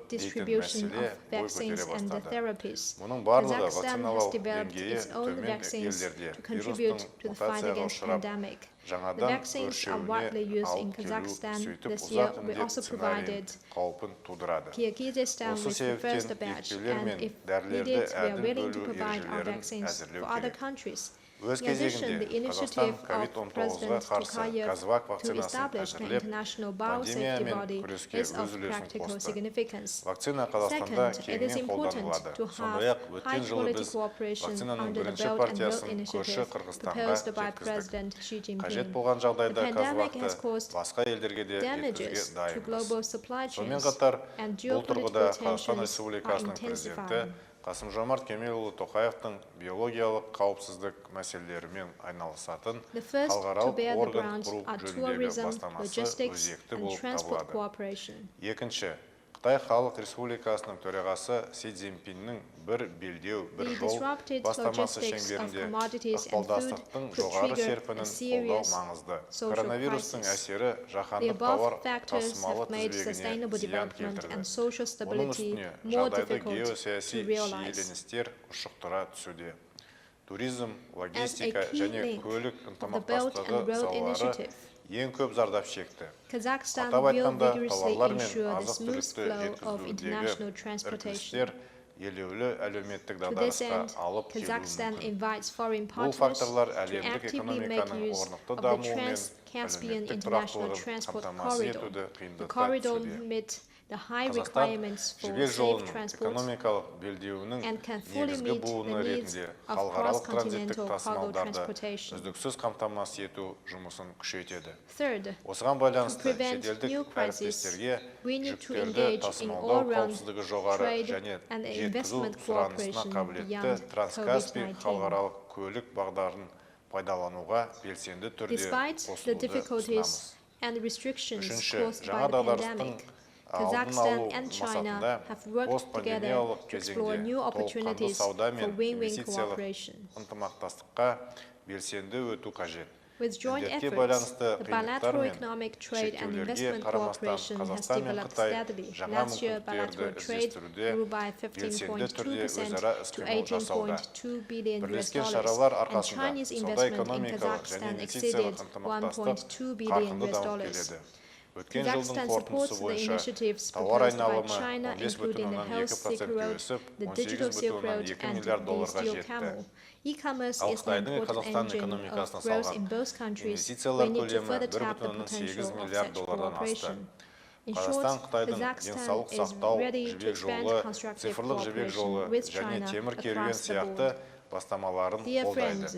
distribution of vaccines and therapies. Kazakhstan has developed its own vaccines to contribute to the fight against the pandemic. The vaccines are widely used in Kazakhstan. This year, we also provided Kyrgyzstan with the first batch, and if needed, we are willing to provide our vaccines for other countries. In addition, the initiative of President Tokayev to establish an international biosafety body is of practical significance. Second, it is important to have high-quality cooperation under the Belt and Road Initiative proposed by President Xi Jinping. The pandemic has caused damages to global supply chains, and geopolitical tensions are intensifying. Қасым-Жомарт Кемелұлы Тоқаевтың биологиялық қауіпсіздік мәселелерімен айналысатын халықаралық орган құру жөніндегі бастамасы өзекті болып табылады. Екінші, Қытай Халық Республикасының төрағасы Си Цзиньпиннің бір белдеу, бір жол бастамасы шеңберінде ықпалдастықтың жоғары серпінін қолдау маңызды. Коронавирустың әсері жаһандық тауар тасымалы тізбегіне зиян келтірді. Оның үстіне жағдайды геосаяси шиеленістер ұшықтыра түсуде. Туризм, логистика және көлік ынтымақтастығы салалары ең көп зардап шекті. Kazakhstan will vigorously ensure the smooth flow of international transportation. To this end, Kazakhstan invites foreign partners to actively make use of the Trans-Caspian International Transport Corridor. The corridor meets the high requirements for safe transport and can fully meet the needs of cross-continental cargo transportation. Third, to prevent new crises, we need to engage in all-round trade and investment cooperation beyond COVID-19. Despite the difficulties and restrictions caused by the pandemic, Kazakhstan and China have worked together to explore new opportunities for win-win cooperation. With joint efforts, the bilateral economic trade and investment cooperation has developed steadily. Last year, bilateral trade grew by 15.2% to $18.2 billion, and Chinese investment in Kazakhstan exceeded $1.2 billion. Kazakhstan supports the initiatives proposed by China, including the Health Silk Road, the Digital Silk Road, and the Steel Camel. E-commerce is an important engine of growth in both countries. We need to further tap the potential of such cooperation. In short, Kazakhstan is ready to expand constructive cooperation with China across the board. Dear friends,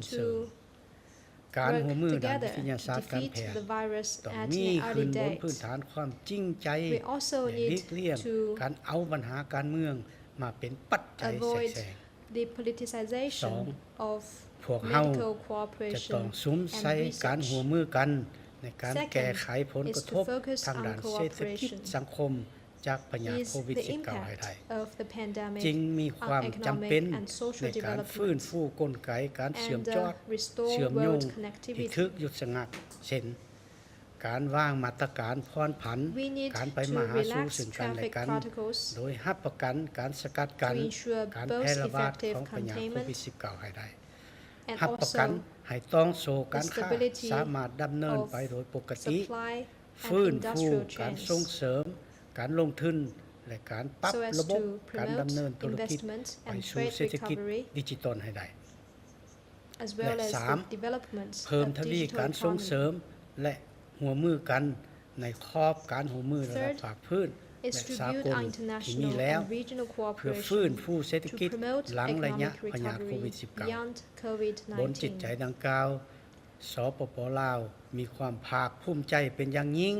นเสริม การหัว work มือด้านวิ together ทยาศาสต to ร์การแพ defeat ทย์ the virus ต้อง at มี an ขึ้น early บนพื้น date. ฐานความจริงใจ We also และหลี need กเลี่ยง to การเอาปัญหาการเมืองมาเป็นปัจจัยแทรก avoid แซง the politicization of พวกเฮา medical จะต้อง cooperation ซุ้มใส่ and การ research. หัวมือกันในการ Second แก้ไขผลกระทบ is to focus ทางด้าน on เศรษฐกิจ cooperation. สังคมจากพยาธิ is โควิด the 19 ให้ impact ได้ of the pandemic จึงมีความ on จำเป็น economic and social ในการฟื้น development ฟูกลไกการเชื่อม and จอด restore เชื่อมโยง world ที่ connectivity. ทึกหยุดชะงักเช่น การวางมาตรการพรผัน We need การไป to มาหาสู่ relax ซึ่งกันและ traffic กัน protocols โดยรับประกันการสกัดกั้น to ensure การ both แพร่ระบาด effective ของพยาธิโค containment วิด 19 ให้ได้ and รับประกัน also ให้ต้องโซการ the ค้า stability สามารถดำเนิน of ไปโดยปกติ supply ฟื้ and นฟู industrial การ chains ส่งเสริม การลงทุนและการปรับ so as ระบบ to การ promote ดำเนินธุรกิจ investment ไป and สู่ trade เศรษฐกิจ recovery ดิจิตอลให้ได้ as well และ as สาม the development เพิ่ม of ทวี digital การส่งเสริม economy. และหัวมือกันในครอบการหัวมือระดับ Third ภาคพื้น is และ to สา build กล our ที่มี international แล้ว and regional เพื่อฟื้น cooperation ฟูเศรษฐ to กิจ promote หลังระยะ economic พยาธิโควิด recovery 19 beyond บนจิตใจ COVID-19. ดังกล่าว สปป.ลาว มีความภาคภูมิใจเป็นอย่างยิ่ง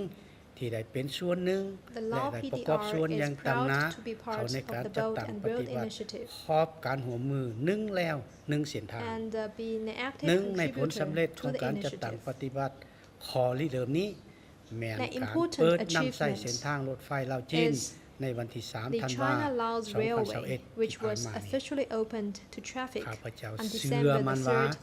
ที่ได้เป็นส่วนหนึ่ง The และ Lao ได้ประกอบ PDR ส่วนอ is ย่างต่ำหน้า proud to be เขา part ใน of การ the จัด Belt ตั้ง and ป Road ฏิบัติ Initiative ขอบการหัวมือหนึ่งแล้วหนึ่งเส้นทาง and be an หนึ่ง active ในผลสำเร็จ contributor ของ to the การจัดตั้ง initiative. ปฏิบัติคอริเดิมนี้ แม่น The การ important เปิดนำใส่ achievement เส้นทางรถไฟลาวจีน is ในวันที่ 3 the ธันวาคม China-Laos Railway, 2021 which ที่ผ่าน was มานี้ officially opened to traffic ข้าพเจ้า on เชื่อ December มั the นว่า 3rd,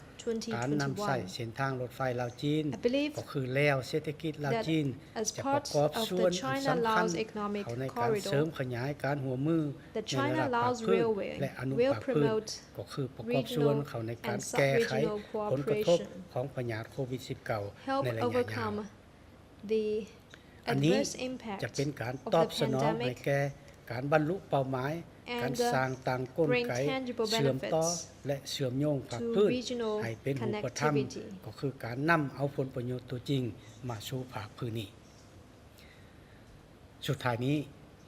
การนำใส่ 2021. เส้นทางรถไฟลาวจีน I believe ก็คือแล้วเศรษฐกิจลาว that จีน as จะประ part กอบ of ส่วน the สำคัญ China-Laos economic เขาในการเสริม corridor, ขยายการหัวมือ the ในระดับภาค China-Laos พื้น Railway และอนุ will ภาคพื้น promote ก็คือประกอบส่วน regional เขาในการ and แก้ไข sub-regional ผลกระทบ cooperation, ของพยาธิโควิด -19 help ในระยะยาว overcome the อันนี้ adverse impact จะเป็นการ of ตอ the บสนองให้ pandemic แก่การบรรลุเป้าหมาย and การสร้างต่างกล bring ไก tangible เชื่อมต่อ benefits และเชื่อมโยงภาค to พื้น regional ให้เป็นรูปธรรม connectivity. ก็คือการนำเอาผลประโยชน์ตัวจริงมาสู่ภาคพื้นนี้สุดท้ายนี้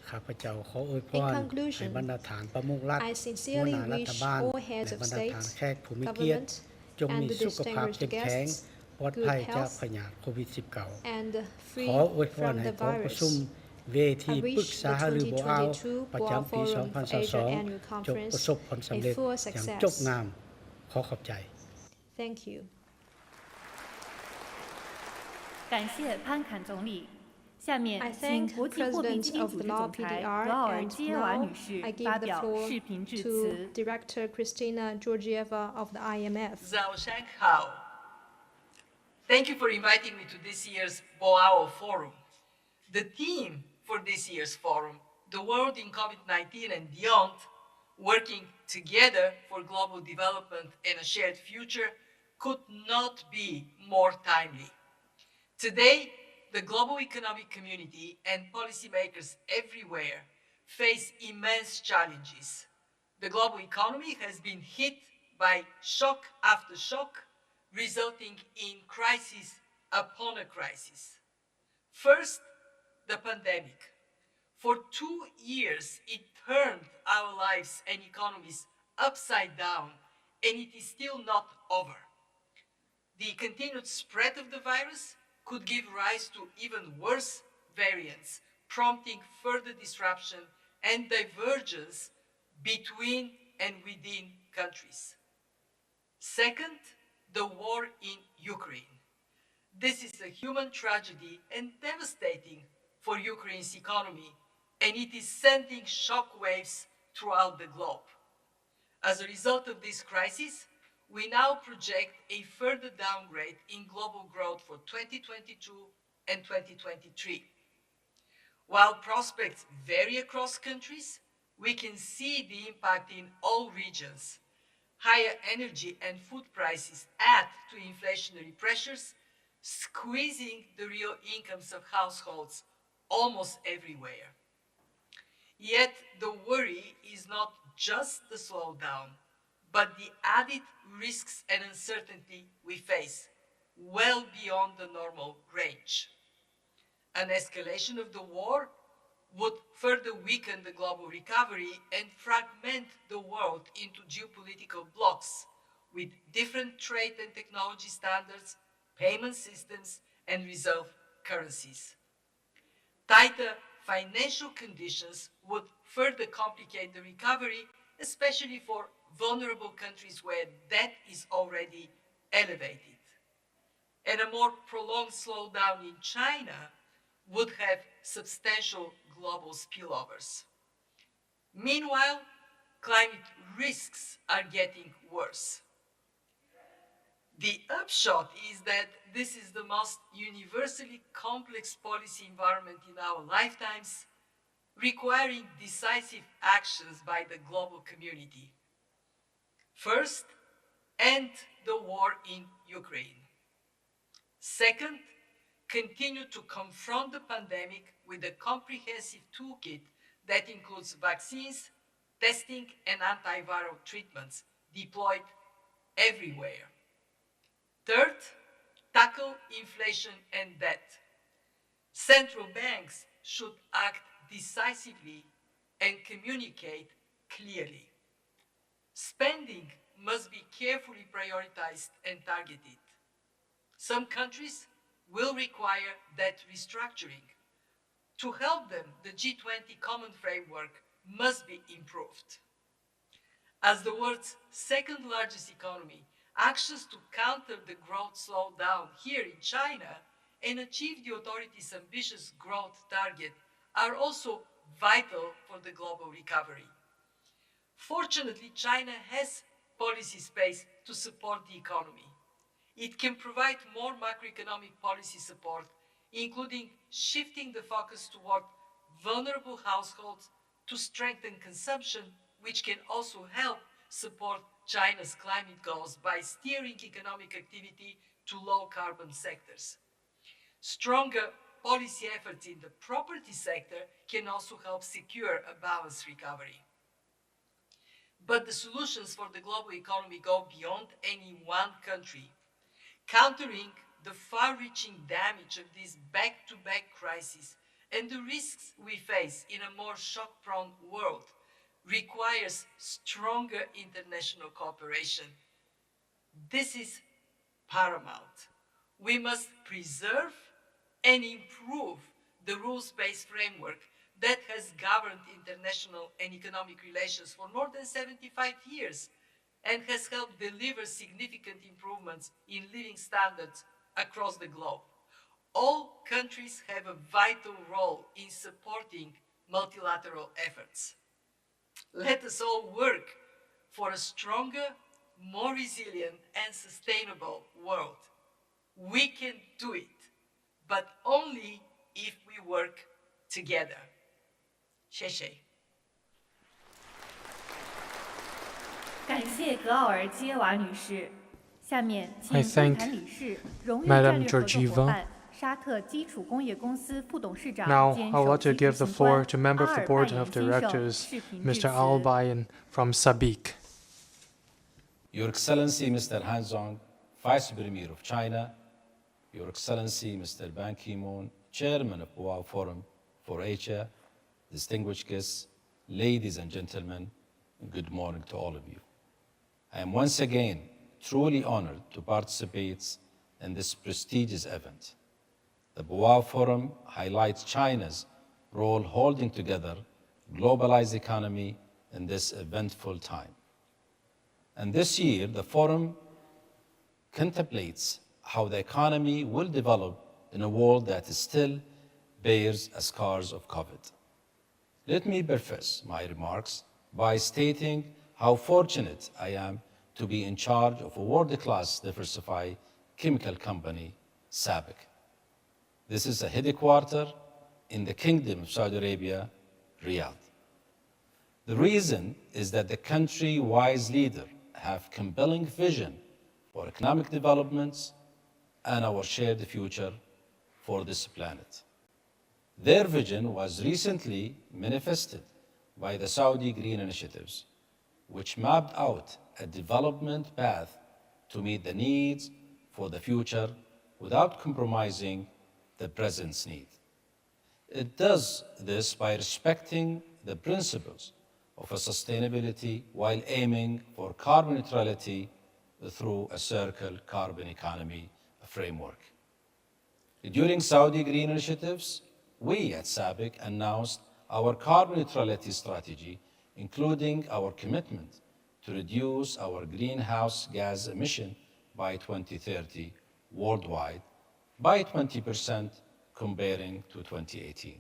ข้าพเจ้าขออวยพ In ร conclusion, ให้บรรดาฐานประมุขรัฐ I หัว sincerely หน้ารัฐ wish บาล all heads และ of บรรดา state, ฐานแขกผู้มีเกียรติ government, จง and มี the สุขภาพ distinguished เข้มแข็ง guests ปลอด good ภัยจาก health พยาธิโควิด -19 and ข free ออวยพร from ให้ the กองประชุม virus. เวที I ปรึก wish ษา the หารือบ่อาว 2022 ประจำปี Boao Forum for Asia Annual 2022 จง Conference ประสบผลสำเร็จ a full อย่าง success. จบงาม ขอขอบใจ Thank you. 感谢潘坎总理。下面 I 请 thank 国际货币 President 基金 of 组 the 织 Lao 总裁 PDR 罗尔 and 基耶娃 now 女士 I give 发 the 表 floor 视频致 to 辞。 Director Kristina Georgieva of the IMF. Zhao Shanghao. Thank you for inviting me to this year's Boao Forum. The theme for this year's forum, the world in COVID-19 and beyond, working together for global development and a shared future, could not be more timely. Today, the global economic community and policymakers everywhere face immense challenges. The global economy has been hit by shock after shock, resulting in crisis upon a crisis. First, the pandemic. For 2 years, it turned our lives and economies upside down, and it is still not over. The continued spread of the virus could give rise to even worse variants, prompting further disruption and divergence between and within countries. Second, the war in Ukraine. This is a human tragedy and devastating for Ukraine's economy, and it is sending shockwaves throughout the globe. As a result of this crisis, we now project a further downgrade in global growth for 2022 and 2023. While prospects vary across countries, we can see the impact in all regions. Higher energy and food prices add to inflationary pressures, squeezing the real incomes of households almost everywhere. Yet the worry is not just the slowdown, but the added risks and uncertainty we face, well beyond the normal range. An escalation of the war would further weaken the global recovery and fragment the world into geopolitical blocs, with different trade and technology standards, payment systems, and reserve currencies. Tighter financial conditions would further complicate the recovery, especially for vulnerable countries where debt is already elevated. And a more prolonged slowdown in China would have substantial global spillovers. Meanwhile, climate risks are getting worse. The upshot is that this is the most universally complex policy environment in our lifetimes, requiring decisive actions by the global community. First, end the war in Ukraine. Second, continue to confront the pandemic with a comprehensive toolkit that includes vaccines, testing, and antiviral treatments deployed everywhere. Third, tackle inflation and debt. Central banks should act decisively and communicate clearly. Spending must be carefully prioritized and targeted. Some countries will require debt restructuring. To help them, the G20 common framework must be improved. As the world's second largest economy, actions to counter the growth slowdown here in China and achieve the authorities' ambitious growth target are also vital for the global recovery. Fortunately, China has policy space to support the economy. It can provide more macroeconomic policy support, including shifting the focus toward vulnerable households to strengthen consumption, which can also help support China's climate goals by steering economic activity to low-carbon sectors. Stronger policy efforts in the property sector can also help secure a balanced recovery. But the solutions for the global economy go beyond any one country. Countering the far-reaching damage of this back-to-back crisis and the risks we face in a more shock-prone world requires stronger international cooperation. This is paramount. We must preserve and improve the rules-based framework that has governed international and economic relations for more than 75 years and has helped deliver significant improvements in living standards across the globe. All countries have a vital role in supporting multilateral efforts. Let us all work for a stronger, more resilient and sustainable world. We can do it, but only if we work together. 谢谢。感谢格奥尔基耶娃女士。下面请 I 会 thank 谈理事、荣誉 Madam 战略合作伙 Georgieva. 伴沙特基础工业公司副董事长 Now, 兼 I would 首 like to 席执 give the 行 floor 官 to member 阿 of the 尔拜 Board 延 of 先生 Directors, 视频致 Mr. 辞。 Al Bayan from Sabiq. Your Excellency, Mr. Han Zhong, Vice Premier of China, Your Excellency, Mr. Ban Ki-moon, Chairman of Boao Forum for Asia, distinguished guests, ladies and gentlemen, good morning to all of you. I am once again truly honored to participate in this prestigious event. The Boao Forum highlights China's role holding together globalized economy in this eventful time. And this year, the forum contemplates how the economy will develop in a world that still bears the scars of COVID. Let me preface my remarks by stating how fortunate I am to be in charge of a world-class diversified chemical company, Sabiq. This is a headquarter in the Kingdom of Saudi Arabia, Riyadh. The reason is that the country-wise leaders have compelling vision for economic developments and our shared future for this planet. Their vision was recently manifested by the Saudi Green Initiatives, which mapped out a development path to meet the needs for the future without compromising the present's need. It does this by respecting the principles of sustainability while aiming for carbon neutrality through a circular carbon economy framework. During Saudi Green Initiatives, we at SABIC announced our carbon neutrality strategy, including our commitment to reduce our greenhouse gas emission by 2030 worldwide by 20% comparing to 2018.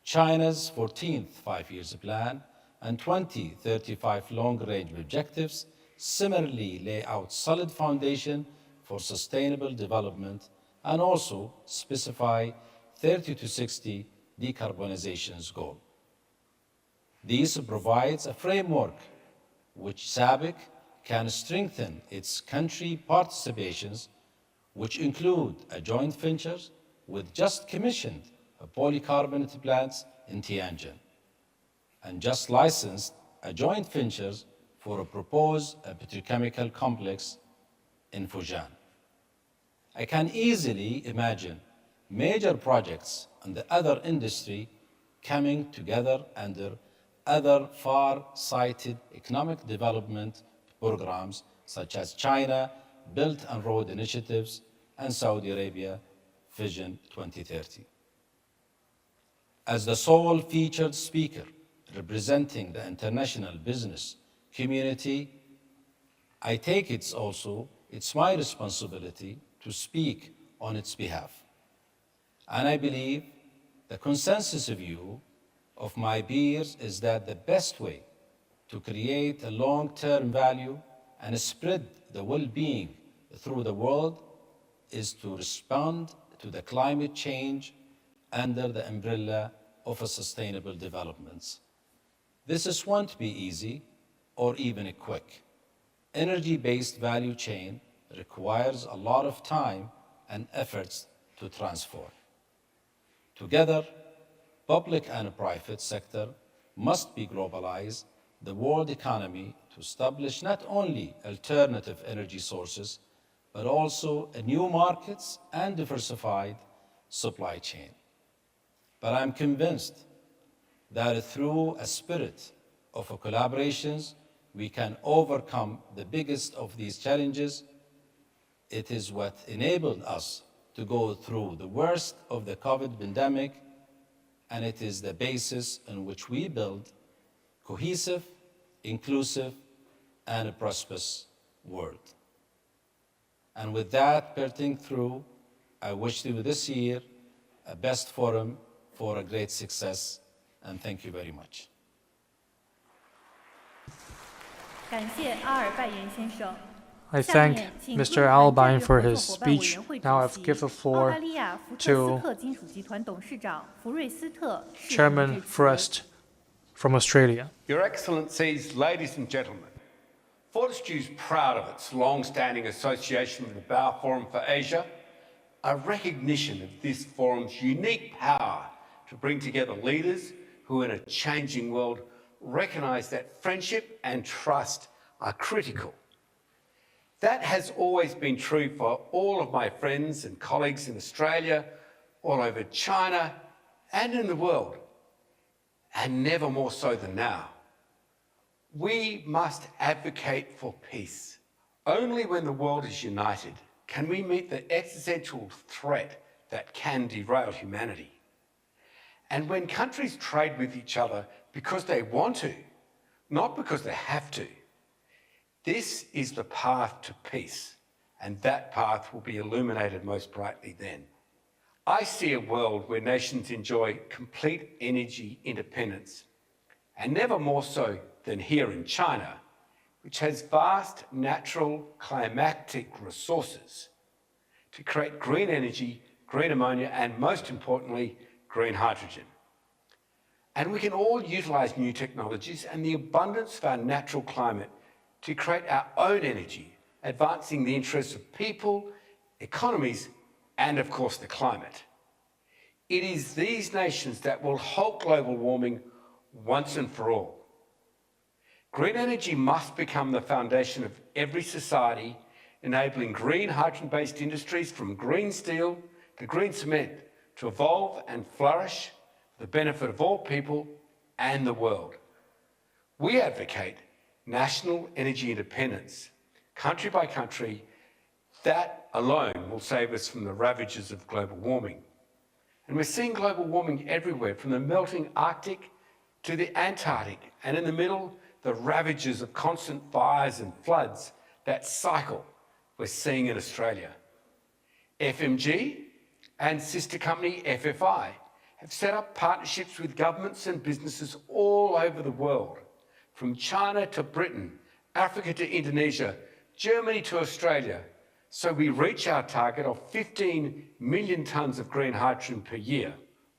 China's 14th five-year plan and 2035 long-range objectives similarly lay out solid foundation for sustainable development and also specify 30 to 60 decarbonization goal. This provides a framework which SABIC can strengthen its country participations, which include a joint venture with just commissioned polycarbonate plants in Tianjin, and just licensed a joint venture for a proposed petrochemical complex in Fujian. I can easily imagine major projects in the other industry coming together under other far-sighted economic development programs such as China Belt and Road Initiatives and Saudi Arabia Vision 2030. As the sole featured speaker representing the international business community, I take it's my responsibility to speak on its behalf. And I believe the consensus view of my peers is that the best way to create a long-term value and spread the well-being through the world is to respond to the climate change under the umbrella of a sustainable development. This won't be easy or even quick. Energy-based value chain requires a lot of time and efforts to transform. Together, public and private sector must be globalized the world economy to establish not only alternative energy sources, but also new markets and diversified supply chain. But I'm convinced that through a spirit of collaborations, we can overcome the biggest of these challenges. It is what enabled us to go through the worst of the COVID pandemic, and it is the basis on which we build cohesive, inclusive, and a prosperous world. And with that pertaining through, I wish you this year a best forum for a great success, and thank you very much. 感谢阿尔拜岩先生。 I thank Mr. Albine for his speech. Now I've given the floor to Chairman Frust from Australia. Your Excellencies, ladies and gentlemen, Fortescue is proud of its long-standing association with the Boao Forum for Asia, a recognition of this forum's unique power to bring together leaders who in a changing world recognise that friendship and trust are critical. That has always been true for all of my friends and colleagues in Australia, all over China and in the world, and never more so than now. We must advocate for peace. Only when the world is united can we meet the existential threat that can derail humanity. And when countries trade with each other because they want to, not because they have to, this is the path to peace, and that path will be illuminated most brightly then. I see a world where nations enjoy complete energy independence, and never more so than here in China, which has vast natural climatic resources to create green energy, green ammonia, and most importantly, green hydrogen. And we can all utilise new technologies and the abundance of our natural climate to create our own energy, advancing the interests of people, economies, and of course the climate. It is these nations that will halt global warming once and for all. Green energy must become the foundation of every society, enabling green hydrogen-based industries from green steel to green cement to evolve and flourish for the benefit of all people and the world. We advocate national energy independence, country by country. That alone will save us from the ravages of global warming. And we're seeing global warming everywhere, from the melting Arctic to the Antarctic, and in the middle, the ravages of constant fires and floods, that cycle we're seeing in Australia. FMG and sister company FFI have set up partnerships with governments and businesses all over the world, from China to Britain, Africa to Indonesia, Germany to Australia, so we reach our target of 15 million tonnes of green hydrogen per year.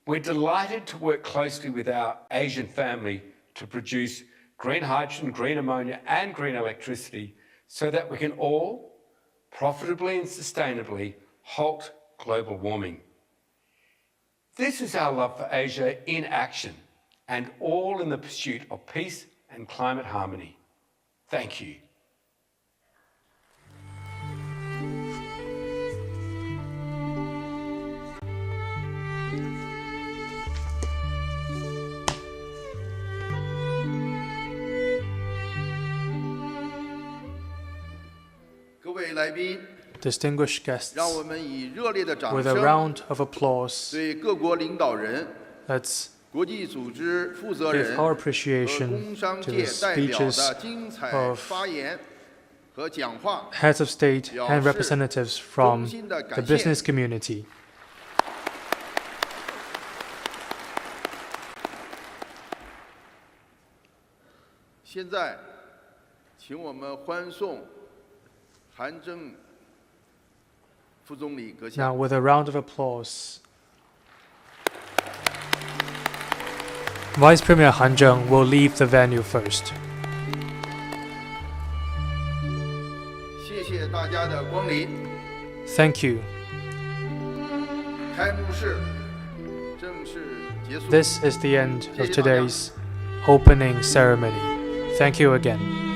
We're delighted to work closely with our Asian family to produce green hydrogen, green ammonia and green electricity so that we can all profitably and sustainably halt global warming. This is our love for Asia in action, and all in the pursuit of peace and climate harmony. Thank you. Distinguished guests, with a round of applause, let's give our appreciation to the speeches of heads of state and representatives from the business community. Now, with a round of applause, Vice Premier Han Zheng will leave the venue first. Thank you. This is the end of today's opening ceremony. Thank you again.